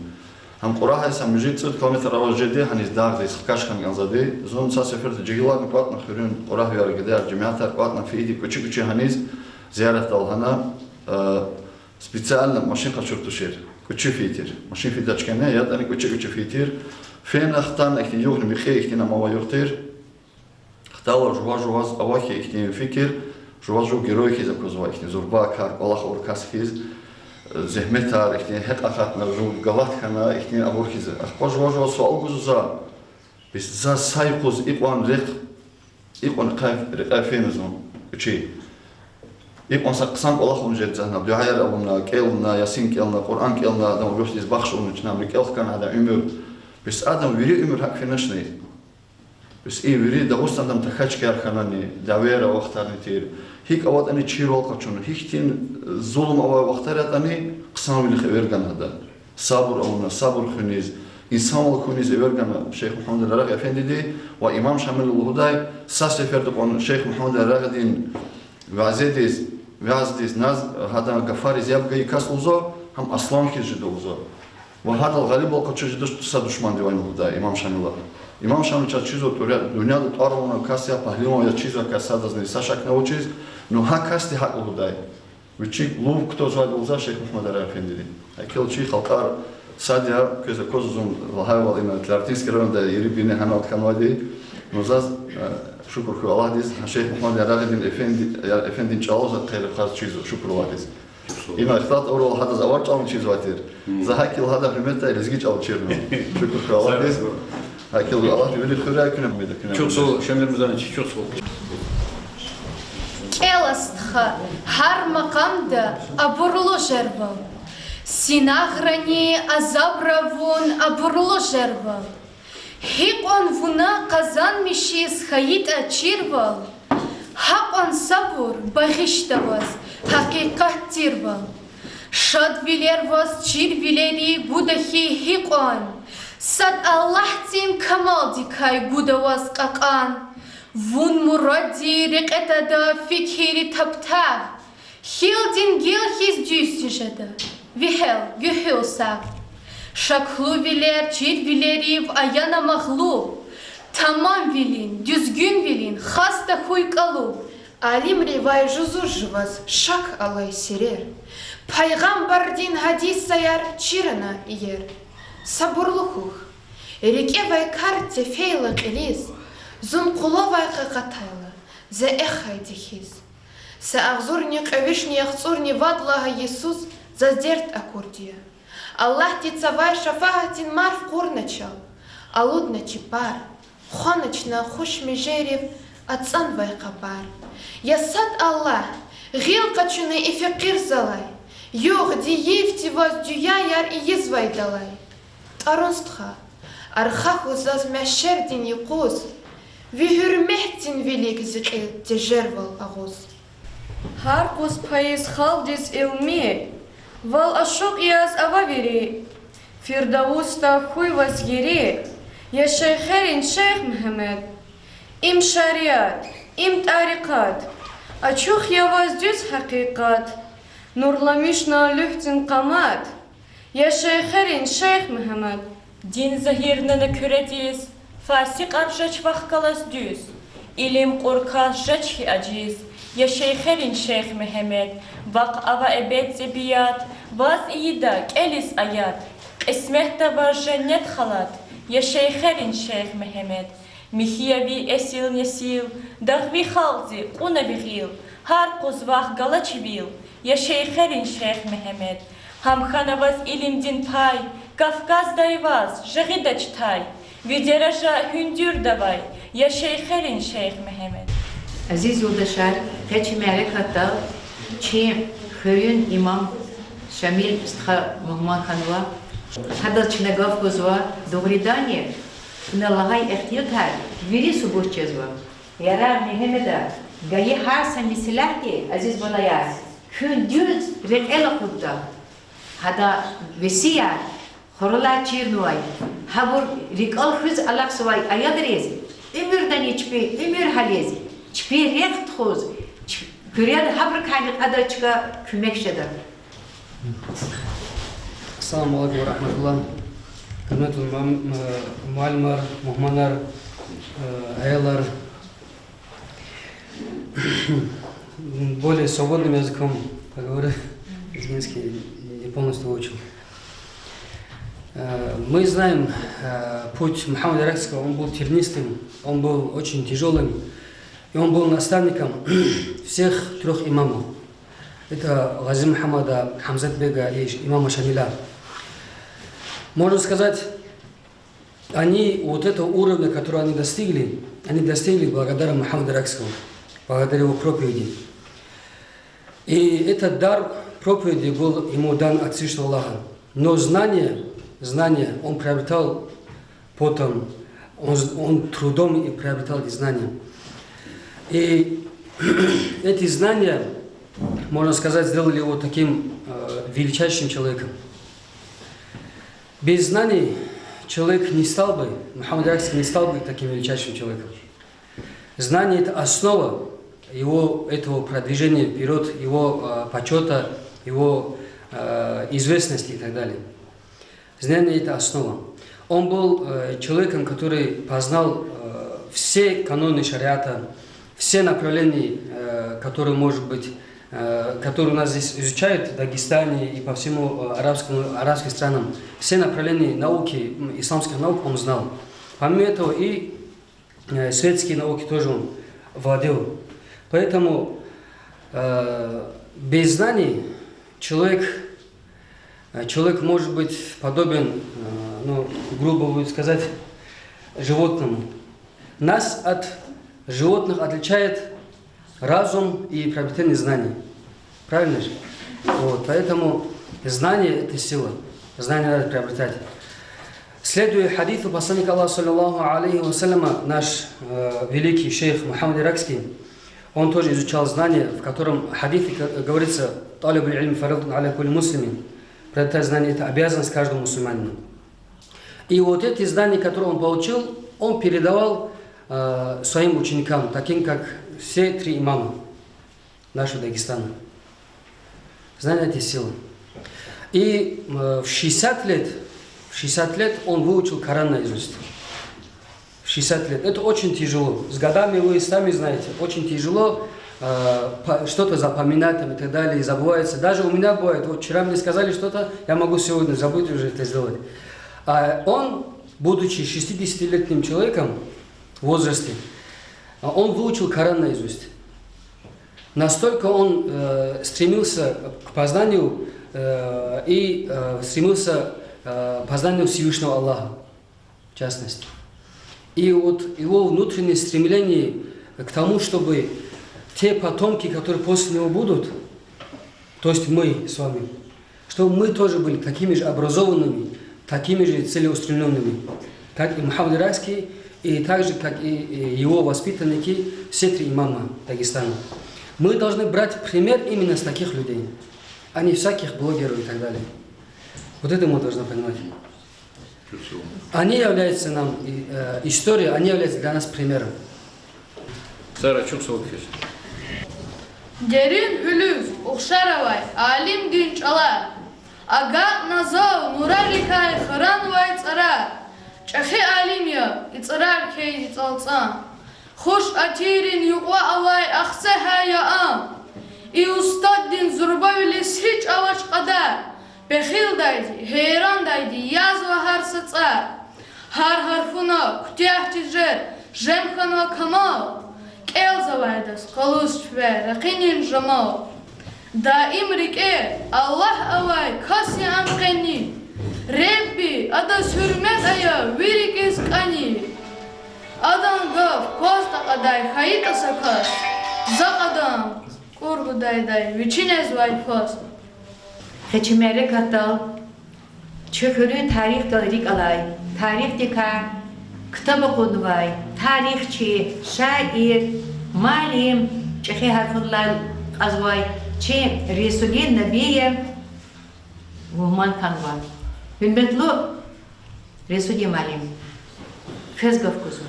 هم قرآن هسه مجيد صد كلمة رواجدي هنيز داغ ديس خكاشخن ينزدي زون سافرت جيلا نقاط نخيرون قرآن يارجدي الجماعة قاط نفيدي كوتشي هنيز زيارة دالهنا специально машин качуртушер كوتشي فيتير ماشين في داشكنه ياد أنا كوتشي فيتير فين أختان إحتي يوغن مخي إحتي نما يختير اختار جواز أواخي إحتي فكر جواز جروي كذا كوزوا إحتي زربا كار الله خور كاس كيز زحمتها إحتي هت أخذنا جو غلط خنا إحتي أبور كذا أخبار جواز سؤال جوزا بس زا سايقوز إقوان رق إقوان قافين زون كوتشي إقوان سقسم الله خون جد زهنا بدعاء أبونا كيلنا ياسين كيلنا قرآن كيلنا دم بيحتي بخش ونجنا مكيل كان هذا عمر بس آدم وري عمر هك في نشني بس إيه وري دعوستان دم تخش كير خناني دعويرة وقتارني تير هيك أوقات أني تشير والقشون هيك تين ظلم أو وقتارات أني قسم اللي خيرجان هذا صبر أونا صبر خنيز إنسان الخنيز إيرجان شيخ محمد الرغي أفندي دي وإمام شامل الهداي ساس فرد عن شيخ محمد الرغي دين وعزيز ناز هذا غفاري زياب جاي كاس وزا هم أصلاً كيس جد وزا وهذا الغالب والقشة جدش تصدق دشمن ديوان الهداي إمام شامل الله имам шамича чизо дуня да таравона касия пахлима я чизо касада знали сашак научиз, но хакасти хак удай. Вичи лув кто звали уза шейх Мухаммад Рафендили. Акел чи халтар садия көзө козузун вахайвал имам тлартинский район да ирибине хамал канвади. Но заз шукр ку Аллах диз шейх Мухаммад Рафендин чалоза тхел хаз чизо шукр Аллах диз. Има ихтат орол хада завар чалм чизо атир. За хакил хада химета резги чал чирно. Шукр ку Аллах диз. Акел Аллах били хурай күнө медекүнө. Çok sağ ol. Şemlerimizden çok sağ ol. Келастха хар макамда абурло жервал. Синаграни азабравун абурло жервал. Хикон вуна казан мишис хаит ачирвал. Хакон сабур багиштавас хакикат тирвал. Шад вилервас чир вилери будахи хикон. Сад Аллах тим камал дикай будавас какан. Вун муради рекетада фикири таптаг. Хилдин гилхис дюстижада. Вихел гюхилсак. Шаклу вилер чир вилерив аяна махлу. Тамам вилин, düzgün вилин, хаста хуйкалу. Алим ривай жузужваз шак алай сирер. Пайгамбар дин хадис саяр чирана иер. Сабурлухух. Рекевай карте фейла келис. Зунқуловай қиқатайла. За эхай дихиз. Са ахзурни қавишни ахцурни вадлага Иисус за дерт акурдия. Аллах тицавай шафагатин марф курначал. Алудна чипар. Хоночна хуш межерев ацан вай қабар. Ясад Аллах. Гил качуны и фекир залай. Йог диевти воздюяяр и езвай далай. Аронстха. Архаху заз мяшердин якуз. Вихюрмехтин велик зикил тежервал агуз. Харкус паис халдис илми, вал ашук яз ававири. Фирдауста хуй вазгири, я шейхерин шейх Мухаммед. Им шариат, им тарикат, ачух я воздюз хакикат. Нурламишна люхтин камат, я шейхерин шейх Мухаммед. Din zahirnını kürediz, fasik arjaç vahkalas düz. İlim korkaz jaçhi aciz, ya şeyherin Şeyh Mehmet. Vak ava ebed zebiyat, vaz iyida kelis ayat. Esmehta var cennet halat, ya şeyherin Şeyh Mehmet. Mihiyavi esil nesil, dağvi halzi una bihil. Har kuzvah galaçivil, ya şeyherin Şeyh Mehmet. Hamkhanavaz ilimdin pay, Kafkaz dayvaz, jagida çtay, videraja hündür davay, ya şeyherin Şeyh Mehmet. Aziz yoldaşlar, kaç melek hatta çi köyün imam Şamil Istha Muhammad Hanwa, hada çnegaf gozwa, doğridani, nalagay ihtiyar, veri subuh çezwa. Yara Mehmeda, gayi harsa misilahti, aziz balayar, hündür rekel kudda, hada vesiya, Horla çirnuay, habur rikal hız alak svay ayadrez, ömürden içpi, ömür halez, çpi rekt hoz, küriyad habur kaynak adaçka kümekşeda. Assalamu alaikum wa rahmatullah. Hürmetli muallimler, muhmanlar, ayarlar. Более свободным языком поговорю, изменский не полностью учил. Мы знаем путь Мухаммада Аракского, он был тернистым, он был очень тяжелым, и он был наставником всех трех имамов. Это Гази Мухаммада, Хамзат Бега и имама Шамиля. Можно сказать, они вот этого уровня, который они достигли благодаря Мухаммаду Аракскому, благодаря его проповеди. И этот дар проповеди был ему дан от Всевышнего Аллаха. Но знания он приобретал потом, он трудом и приобретал эти знания. И эти знания, можно сказать, сделали его таким величайшим человеком. Без знаний человек не стал бы, Мухаммад Аракский не стал бы таким величайшим человеком. Знание – это основа его этого продвижения вперед, его почета, его известности и так далее. Знание – это основа. Он был человеком, который познал все каноны шариата, все направления, которые, может быть, которые у нас здесь изучают в Дагестане и по всему арабским странам. Все направления науки, исламских наук он знал. Помимо этого и светские науки тоже он владел. Поэтому без знаний человек может быть подобен, грубо будет сказать, животному. Нас от животных отличает разум и приобретение знаний. Правильно же? Вот, поэтому знание – это сила. Знание надо приобретать. Следуя хадису посланника Аллаха, саллаллаху алейхи вассаляма, наш великий шейх Мухаммад Иракский, он тоже изучал знания, в котором в хадисе говорится «Талиб аль-илм фаридун аля кулли муслимин». Приобретать знания – это обязанность каждому мусульманину. И вот эти знания, которые он получил, он передавал своим ученикам, таким как все 3 имама нашего Дагестана. Знания – это сила. И в 60 лет он выучил Коран наизусть. В 60 лет. Это очень тяжело. С годами вы сами знаете, очень тяжело что-то запоминать там, и так далее, и забывается. Даже у меня бывает, вот вчера мне сказали что-то, я могу сегодня забыть уже это сделать. А он, будучи 60-летним человеком в возрасте, он выучил Коран наизусть. Настолько он стремился к познанию и стремился к познанию Всевышнего Аллаха, в частности. И вот его внутреннее стремление к тому, чтобы те потомки, которые после него будут, то есть мы с вами, чтобы мы тоже были такими же образованными, такими же целеустремленными, как и Мухаммад Иракский, и так же, как и его воспитанники, все 3 имама Дагестана. Мы должны брать пример именно с таких людей, а не всяких блогеров и так далее. Вот это мы должны понимать. Они являются нам историей, они являются для нас примером. Сара, çok soğuk kes. Derin hülüf, uğşaravay, alim günçala. Aga nazav, nurarikay, khıran vay tsara. Çakhi alim ya, itsrar key itsalsan. Hoş atirin yuqwa avay, akhsaha ya am. I ustaddin zurbavilis hiç avaç qadar. Bexil daydi, heyran daydi, yaz ve har sıtsar. Har harfuna, kutiyah tizrer, jemkhana kamal. Kel zavaydas, kalus çve, raqinin jamal. Daim rike, Allah avay, kasi amqeni. Rebbi, adas hürmet aya, virik iskani. Adan gaf, kosta qaday, hayita sakas. Zaq adam, kurgu dayday, viçinez vay fas. Keçimere katal, çökürü tarih dağırik alay, tarih dikar, kitap okuduvay, tarihçi, şair, malim, çehe harfullar azvay, çe Resulin Nebiye, Muhammed Kanva. Hürmetli Resuli malim, fezgaf kuzu.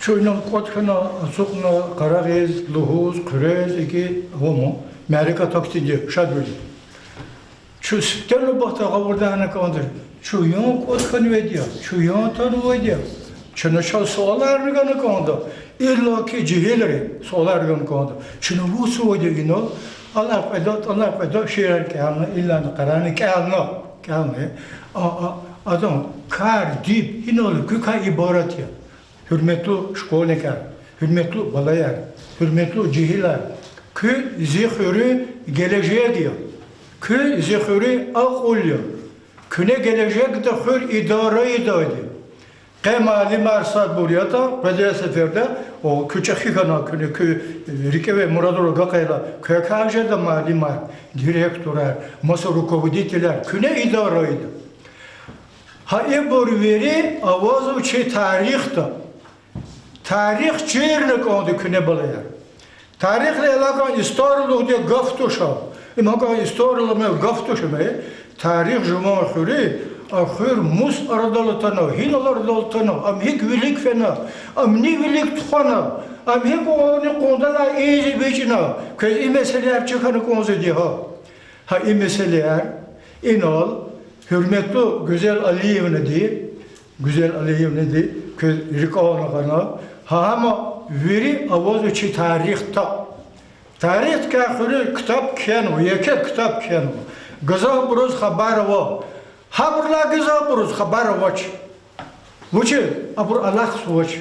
Çuynon kotkana, sukna, karagez, luhuz, kürez, iki homo, Amerika taksidi, şadveli. Şu sütten bakta kavurda ana kandır. Şu yon kotkan vediya, şu yon tanı vediya. Çuna şal soğlar gana kandı. İlla ki ciheleri soğlar gana kandı. Çuna bu soğudu ino. Allah pedo şiir kâhına illa karanı kâhına. Adam kar dip inolu küka ibaret ya. Hürmetli şkolnikar, hürmetli balayar, hürmetli cihiler. Kü zihürü geleceğe diyor. Kü zihürü akıllı. Küne gelecek de hür idare diyor. Kemali marsat buraya da Peder Seferde o küçük hikana kü Rike ve Muradolo Gakayla kökajda da malimar, direktörler, masa rukovoditeler küne idare ediyor. Ha bor veri avaz uçi tarihte. Tarih çirlik oldu küne balaya. Tarihle alakan istorlu diye gaftuşa. İmaka istorlu me gaftuşa me. Tarih juma khuri akhir mus ardalatana hilalardaltana am hik vilik fena am ni vilik tkhana am hik onu kondala izi bechina kez meseleler çıkanı konzu diye ha meseleler inol hürmetli güzel Aliyevne diye güzel aleyhim ne de köz rikavana kana ha ama veri avaz çi tarihta tarih ka khule kitap kenu yeke kitap kenu gaza buruz haber va haberla gaza buruz haber vaç vuçe abur Allah suç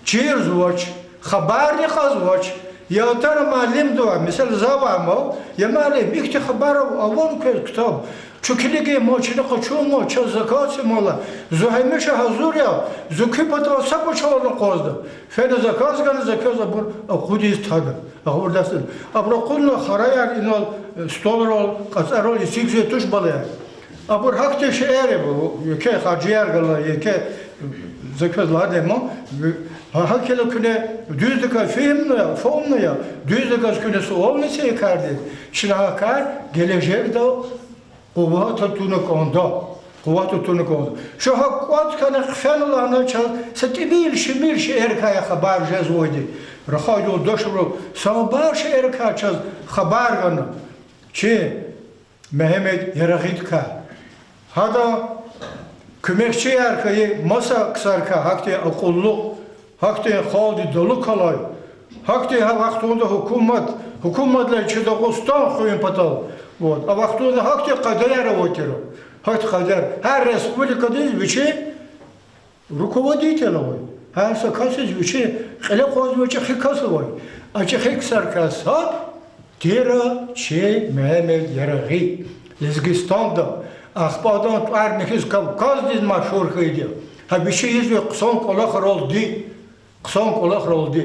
çir suç haber ne khaz vaç ya tara malim dua misal zavamo ya malim ikti haber avon köz kitap Çünkü moçine kaçıyor çaz zakatı mola. Zuhaymeşe hazır ya. Zükü pata sapı çoğunu kozdu. Fene zakat ganı zakat abur akudiz tadı. Akurdasın. Abur kullu harayar inal stolrol kasarol isikse tuş balaya. Abur hakte şehre bu. Yeke hacıyer gala yeke zakatlar demo. Hakele küne düzdük film ya, fon ya. Düzdük küne sual ne şey kardı. Şilahakar gelecek de قوات تونکاندا قوات تونکاندا شو حقوقات کنه خفن الله نه چه ستبیل شمیر شعر که خبر جزویدی رخای دو دشرو سامبار شعر که چه خبر کنه چه مهمت یرغید که هدا کمکچی ارکای مسا کسر که حقی اقلو حقی خالد دلو کلای حقی ها وقتونده حکومت لی چه داغستان خویم پتال Вот. А вахту на хакте кадера вотеро. Хакт кадер. Her республикада биче руководитель. Her sakası биче hele koz биче hikası var. Açı hik sarkasa tera çe Mehmet Yaraghi. Lezgistan'da Akbadan Arnihiz Kavkaz diz maşhur kıydı. Ha бичe yüzü kısan kolak oldu. Kısan kolak oldu.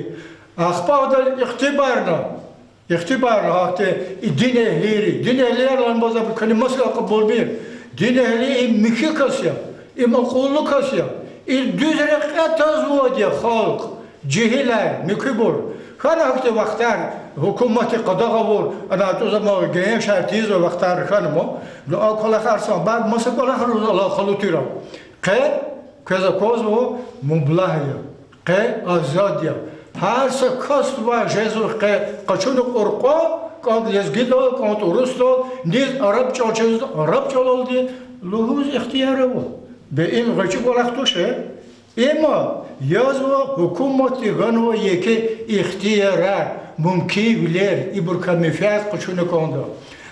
Akbadan iktibarna İhtibar hakkı din ehlileri bazı bir keliması kabul bir. Din ehli mükü kasya, makullu kasya, düz rekat azvadiye halk, cihiler, mükübur. Kana hakkı vaktar hükümeti qadağa vur. Ana o zaman genç şartiz ve vaktar kanımı. Akala karsan bad masa kola haruz Allah khalutira. Kaza kozvo mublahya. Azadiya. Her sakast var Jezus ke kaçını korku kad yazgido kad urusto niz Arapça çalıştı Arapça oldu luhuz ihtiyarı bu be im gıcık olarak tuşe ama yazva hükümeti ganva yeke ihtiyara mümkün bilir iburka mefiyat kaçını kondu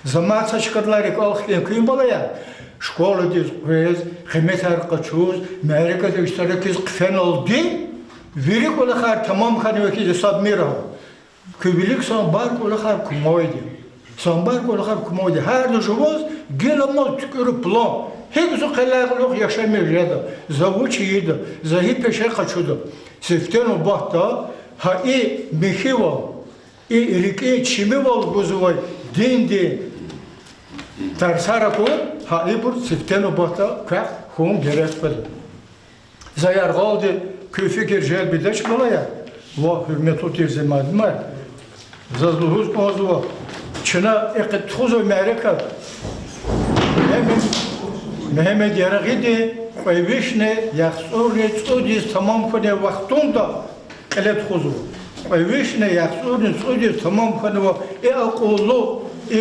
zaman saçkarları kalkın kıyım balaya şkola diz kız hizmetler kaçuz Amerika'da iştirakız kıfen oldu Veri kolakar tamam kanıveki de sabmira. Kübilik sambar kolakar kumoydi. Sambar kolakar kumoydi. Her de şovuz gel ama tükürü plan. Hepsi kalaklık yaşamıyor ya da. Zavuç iyiydi. Zahi peşe kaçıyordu. Siften o bahta ha mihiva. Rike çimival buzuvay. Dindi. Tarsara ko ha bur siften o bahta kah hon gerekmedi. Zayar kaldı. Köfekir jel bideş balaya. Va hürmet otir zeman var. Zazluhuz ozva. Çına ekit tuzo Amerika. Mehmet Yaraghi Koyvişne yaxsurni tsudis tamam kone vaktunda kelet tuzo. Koyvişne yaxsurni tsudis tamam kone va akıllı,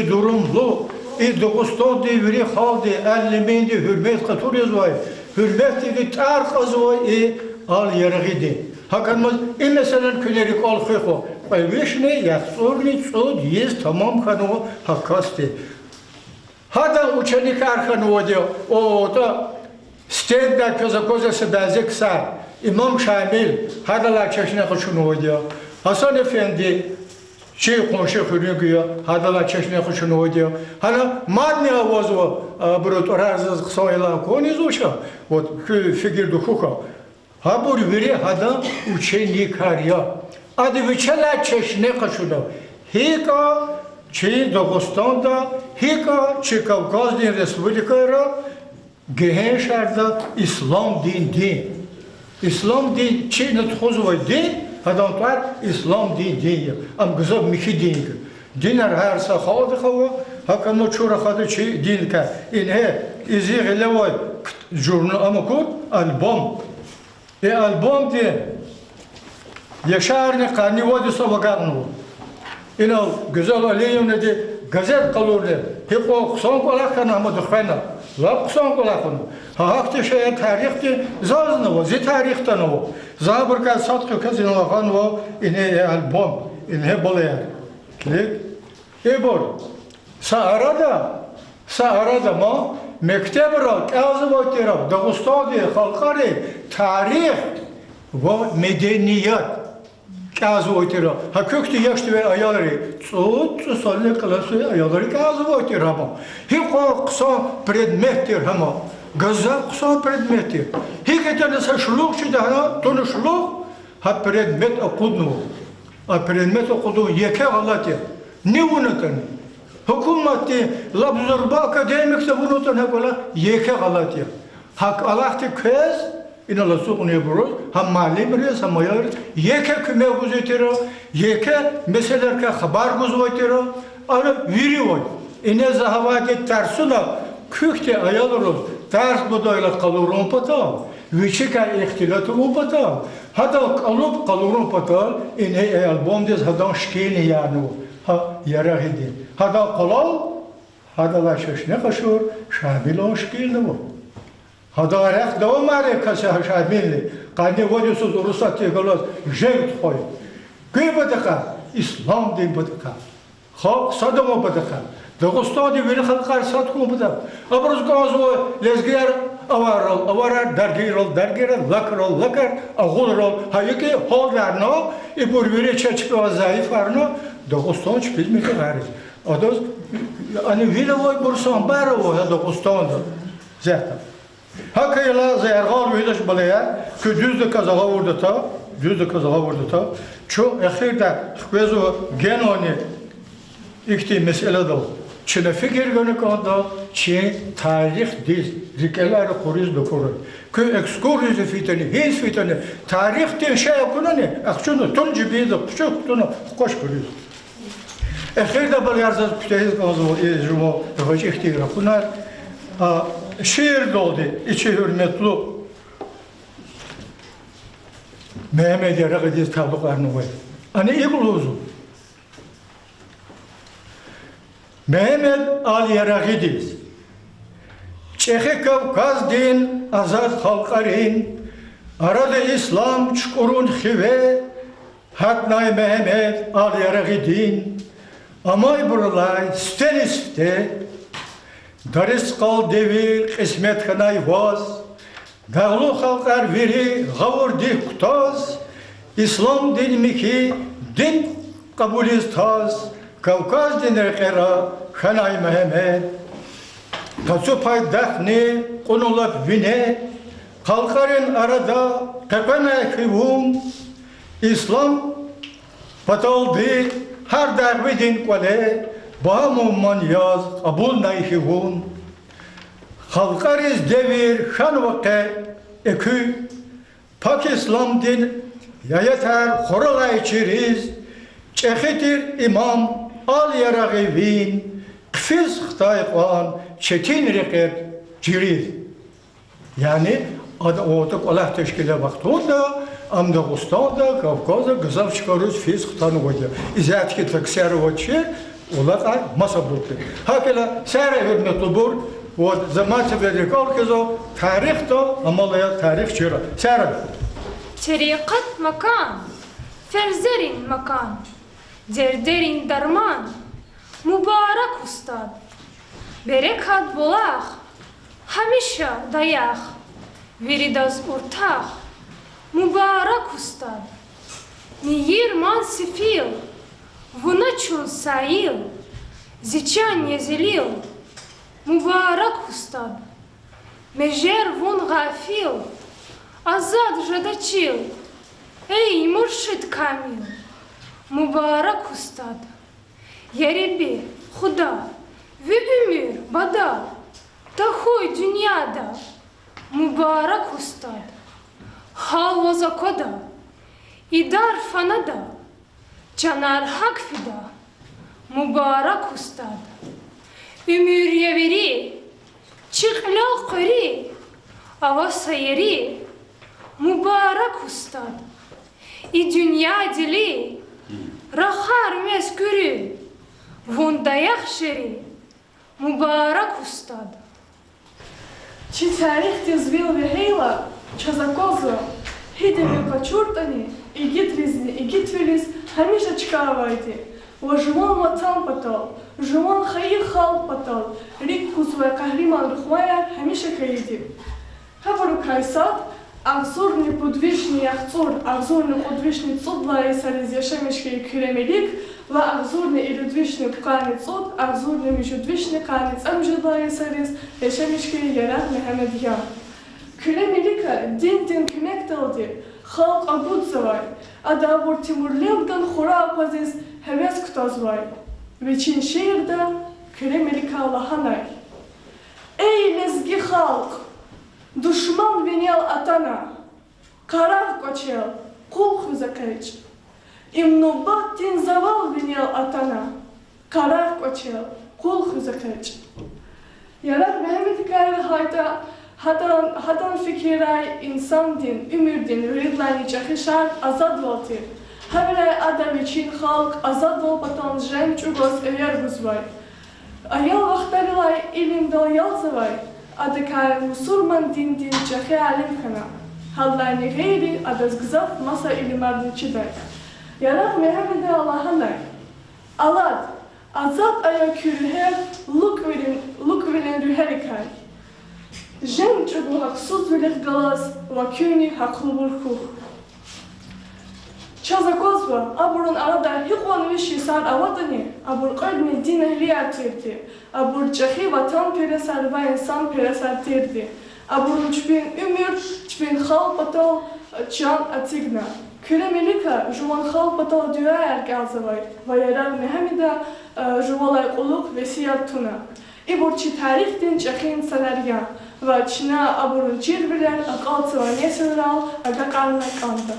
durumlu, Dağıstan devri halde ellemendi hürmet katırız var. Hürmet dedi tarkaz var. Al Yaraghi. Hakanmaz mesela külerik al xeho. Koyvişne yaxsurni tsudis tamam kone hakasti. Hada uçenik arkanı o diyor. O da stenda kızı sebezek sar. İmam Şamil hadalar çeşine kuşunu o diyor. Hasan Efendi konuşuyor diyor. Hadalar çeşine kuşunu o diyor. Hala madni avaz o burut arazız kısayla koniz uça. O figür duhuka. Ha bu veri hada uçenik arya. Adı viçeler çeşine kuşunu. Hika Çi Dağıstan'da, Hika Çi Kavkaz din Respublika'yla gehen şarda İslam din. İslam din Çi netxoz var din, hadantar İslam din. Am güzel miki din. Diner her sahadı hava, hakanı çora hadı Çi din ka. İnhe izi gelevoy jurnal amakut album. Album di yaşarını karni vadi savagarnu. İnal güzel aleyhine de gazet kalırdı. Hep o son olarak ama dıkfena. Lap kısan kulakını. Hakti şeye tarihti zazını o, zi tarihten o. Zabırka satkı kız inlakan o, ine album, ine bolaya. Klik. Ebor. Sa'arada ma mektebra, kazı vatira, Dağustadi, halkari, tarih ve medeniyet. Kazı vatira. Ha köktü yaştı ve ayarı. Çoğut salli klası ayarı kazı vatira ma. Hiko kısa predmettir ama. Gazza kısa predmettir. Hiketen saçluk çıdana, tonuşluk, ha predmet okudnu. Ha predmet okudnu yeke galatı. Ne unutan? Hükümeti labzurba akademikse unutan hakola yeke galatı. Hak Allah'tı köz, inala suğunu buruz, ham mali biriz, ham ayar, yeke küme güzetiro, yeke meselerke haber güzetiro, ana viri var. İne zahavati tersuna, kükte ayalırız, ters budayla kalurun patal, viçika ihtilatı patal, hatta kalıp kalurun patal, ine albomdez hadan şkini yani ha yara hedi. Hatta kolal, hatta la şaşne kaşur, şabil şkini bu. Hatta arak devam araya kasa şabilli, kanı vadusuz Rusatya galas, jevt koy. Köy badaka, İslam din badaka, halk sadama badaka. Dağustadi veri halkar satku badaka. Abruz gazo lezgiyer avarar dergiral, lakar, ağulral. Hayki hal verna, ipur veri çeçpi ve zayıf verna, Dağustan çıkız mı ki gariz. Ados, hani veri vay bursan bari o Dağustan'da. Zaten. Hakıyla zayargal mühüdaş balaya, ki düzdü kazağa vurdu ta, çok ehirde kvezo genoni ikti mesele da. Çine fikir gönü kanda, çin tarih diz, zikeleri kuriz dokuray. Ki ekskurizi fitani, tarih din şey yakunani, akçunu tunci biydi, küçük tunu koş kuriz. Ehirde balayarza kütehiz kazo izrumu, hoş ihtira kunar. Şiir doldu, içi hürmetli Mehmet Yaragıdiz tablolarını koydu. Hani İguluzu. Mehmet Ali Yaragıdiz. Çehi Kavkaz din, azad halkarin, arada İslam çukurun hive, Hatnay Mehmet Ali Yaragıdin, amay burulay, stenisfte, Daris kal devir, kısmet kanay vaz, dağlı halkar veri, gavur dik kutaz, İslam dinimi ki, din kabuliz taz, Kavkaz dinir kera, kanay Mehmet, Tatsu pay dahne, konulap vine, halkarın arada, kapana kıvum, İslam pataldı, her dağvidin kwale, Bağımman yaz, abul nayhivun, halkariz devir, şan vake, ekü, Pak İslam din, yayeter, horolay çiriz, çehitir imam, al yaragivin, kfiz xtayqan, çetin reker, ciriz. Yani, otak Allah teşkile vaktunda, Dağustan'da, Kavkaz'da, güzel çıkarız, fiz xtanı koydu. İzayet ki taksiyarı vaçı, Olar masa burdu. Hakela sera hürmetli bur, o zaman sevdiği kalkızo tarih da amalaya tarih çıra. Sera. Tarikat makan, ferzerin makan, derderin darman, mübarek ustad. Berekat bolaq, hamişa dayak, veridaz ortaq, mübarek ustad. Niyirman sefil, Вуначун саил, зичан езелил, Мубарак устад. Межер вун гафил, Азад жадачил, Эй, муршид камил, Мубарак устад. Яребе, худа, Ве умир, бада, Тахой дюняда, Мубарак устад. Хал вазакода, Идар фанада, Canar hak fida, mübarek ustad. Ömür yeveri, çıkla kari, avasa yeri, mübarek ustad. Dünya dili, rahar meskürü, vunda yakşeri, mübarek ustad. Чи тарих звил вехейла, чазакоза, хидеми почуртани, и гитризни, и гитвелис, хамиша чкавайди. Вожмон ватан патал, жмон хаи хал патал, рик кузвай кахриман рухмая, хамиша хаиди. Хабару кайсат, Ağzurni podvişni yaxtsur, ağzurni podvişni tsudla esariz yaşamışki küremelik ve ağzurni iludvişni kani tsud, ağzurni müşudvişni kani tsamjıda esariz yaşamışki yarat Mehmet ya. Küremelika din kümek daldı, halk abud zavay, ada vor Timurlevdan xora apaziz heves kutaz vay. Ve Çin şehirde Küremelika Allahanay. Ey lezgi halk! Düşman vinel atana, karar koçel, kul hüzakayç. İmnubattin zaval vinel atana, karar koçel, kul hüzakayç. Yarat Mehmet Kayr hayta hadan fikiray insan din, ümür din, ridlani çakışar azad voltir. Havray adam için halk azad vol patan jem çugos eyer huzvay. Ayal vaktarilay ilim dal yalzavay. Adakar musulman din çakı alim kana. Hallarni gayri adaz gızaf masa ilimardın çiday. Yarat Mehmet'e Allah'anay. Alad, azat ayak yürüher, luk verin rüherikay. Jem çubu haksuz vilik galaz, vakuni haklı burkuh. Çazakozva, aburun arada hikwan vişi sar avadani, abur qaydni din ehliyar tirdi, abur çahi vatan peresar ve insan peresar tirdi, aburun çbin ümür, çbin xal patal çan atigna. Küremelika, juvan xal patal düya ergazavay, ve yarar Mehmet'e juvalay quluk ve siyar tuna. İbur çi tarih din çahin sanarya, ve çina aburun çirbiler, akal tıva nesenral, aga karna kanda.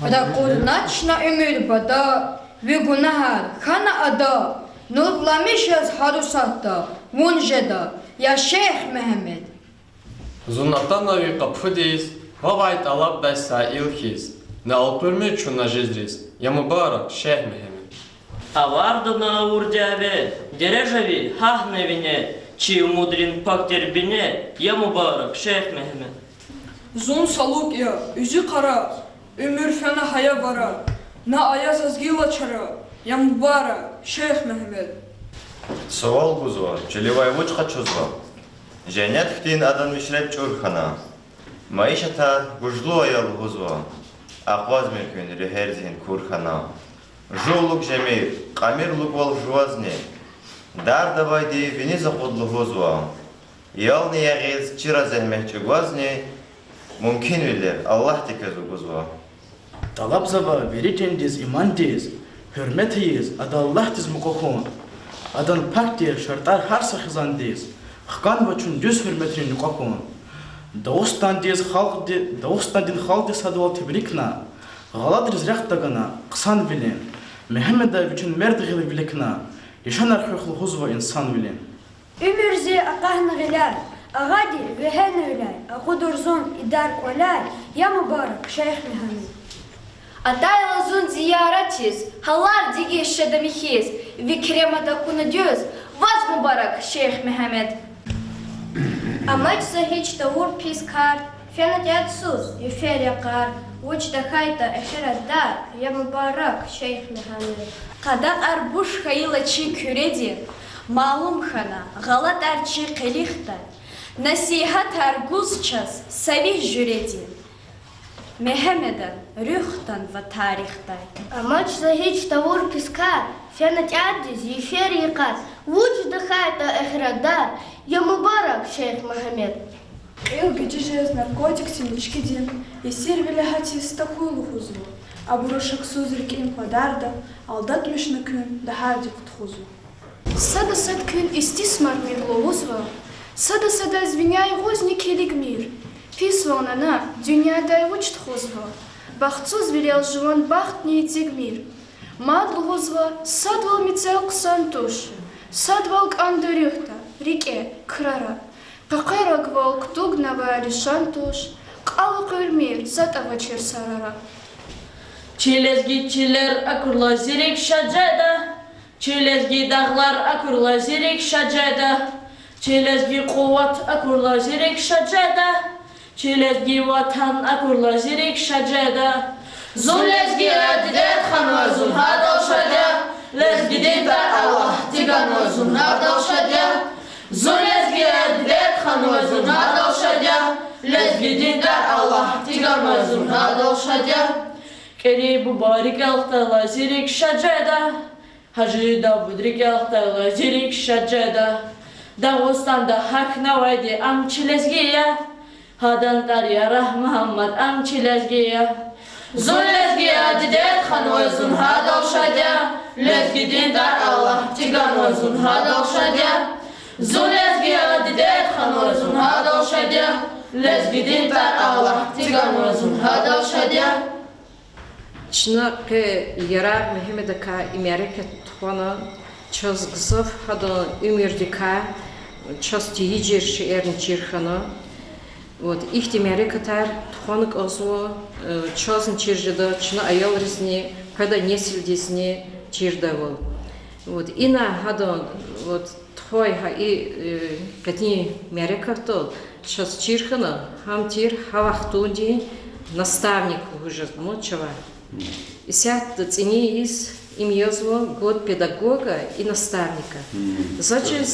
Ada qurnaçna ümür bada ve günahar khana ada nurlamışız harusatta vunjeda ya Şeyh Mehmet. Zunatanovi kapıdiz vavayt alab besa ilkiz na alpırmı çuna jezriz ya mübarek Şeyh Mehmet. Avardına urdiave derejevi hahnevine çi mudrin pakterbine ya mübarek Şeyh Mehmet. Zun saluk ya üzü kara Ömür fena haya vara, na ayaz azgila çara, ya mübarek Şeyh Mehmet. Savol buzva, çelivay vuçqa çuzva. Cennet htin adan mişrep çurxana. Maişata gujlu ayal buzva. Aqvaz mümkün reherzin kurxana. Жулук жемир, камирлук вол жуазне. Дар давайди вини заходлу бузва. Ялни ягиз чира зehmet çugvazne. Mümkün bilir Allah tekezu buzva. Talab zava vericendiz imandiz, hürmetiyiz, ada Allah diz mukohun. Adan paktir şartar harsa xizandiz, xkan vaçun düz hürmetini nukohun. Dağustan din halk diz hadval tebrikna, galadır rehtagana, qısan bilin. Mehmet'e bütün merdigili bilikna, yaşanar hükhlu huzva insan bilin. Ümürzi aqahn gilar, ağadi ve hen öylay, aqudurzun idar kolay, ya mübarek Şeyh Mehmet. Атайлазун зияратиз, халар диги шедамихиз, викремада кунадюз, ваз мубарак, Şeyh Mehmet. Amaç hiç tavur piskar, fenat yatsuz, yüfer yakar, uçta hayta eşeradar, ya mübarek Şeyh Mehmet. Qadak arbuş hayla çi küredi, malum xana, galat arçi qilixta, nasihat arguzças, savih jüredi. Mehmet'den, rühtan ve tarihten. Amaç hiç tavur piskar, fenat yatsuz, yüfer yakar, uçta hayta eşeradar, ya mübarek Şeyh Mehmet. Ilgıcıcız narkotik simlişkidin, esir bilahatiz takulu huzu. Aburuşak suzrikin padarda, aldatmışını kün, daha dikut huzu. Сада сад кün istismar mirlovuzva, sada звеняй гозни келик мир. Фисвонана, dünyada uçt huzva, baxtsuz vilel jvan baxt niyecek mir. Madl huzva, sadval mitsel qsantuş, sadval kandırıqta, rike, krara. Qaqarak vol ktugna vali şantuş, qalı qırmir, zat avaçır sarara. Çilezgitçiler akurla zirek şacada, çilezgi dağlar akurla zirek şacada, Çelezgi kuvat akurla zirik şacada. Çelezgi vatan akurla zirik şacada. Zun lezgi adidet khanwa zun hadal şaca. Lezgi dintar Allah tiganwa zun hadal şaca. Zun lezgi adidet khanwa zun hadal şaca. Lezgi dintar Allah tiganwa zun hadal şaca. Keri bu barik alta zirik şacada. Hacı Davud alta zirik şacada. Dağıstan'da hak navaydi amçı lezgiye. Hadan darya rah Muhammed amçı lezgiye. Zun lezgiye adidet khanwa zun hadal şaca. Lezgi dindar Allah tiganwa zun hadal şaca. Zun lezgiye adidet khanwa zun hadal şaca. Lezgi dindar Allah tiganwa zun hadal şaca. Çnaqe yara Mehmedaka Amerika txona çöz gzov hada ümirdika çöz tiyicir şiirin çirxana. Вот их Америка тар тхонок озво çözün çirjida çna ayol resni kada nesildesni çirdavol. Вот ина hada вот твой ha и катни Америка то çöz çirxana ham тир хавахтунди наставник уже мочева. И сят цени из им езво год педагога и наставника. Зачем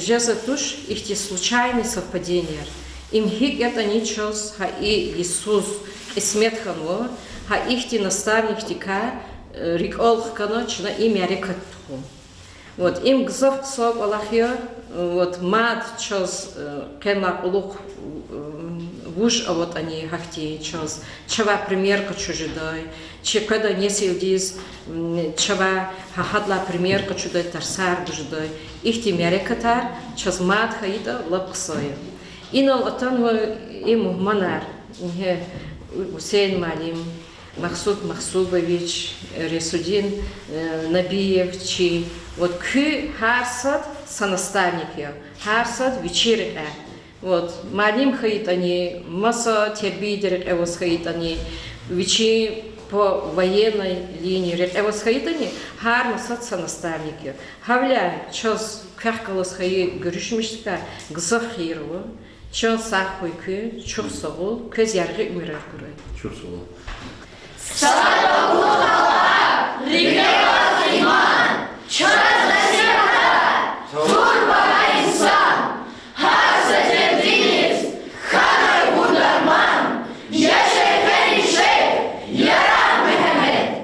же за туш их те случайные совпадения. Им хиг это ничего, ха и Иисус Исмет ханво, ха их те наставник тика рикол каночна им ярекатху. Вот им гзов соб Аллахья, вот мад чоз кенла улух вуж, а вот они хахти чоз, чава примерка чужидой, че когда не силдиз, чава хахадла примерка чудой тарсар бужидой, их те ярекатар, чоз мад хаида лапксоя. Инал атанва ему манар, Хусейн Малим, Махсуд Махсубович, Ресудин Набиев, чи вот кü харсад сонаставники, харсад вечеря. Вот Малим хаит они, масса тербидер эвос хаит они, вечи по военной линии, эвос хаит они, хар масад сонаставники. Хавля чоз кахкалос хаи görüşmüştük, gzaf хирово. Çön sahvoy ki çok sağ ol, köz yargı ümirer kuray. Çok sağ ol. Sallallahu Allah, rikayat iman, çöz nasihat, turbana insan, hasret ediniz, kanay bunlarman, yaşayken işe, yarar Mehmet.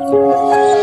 Thank you.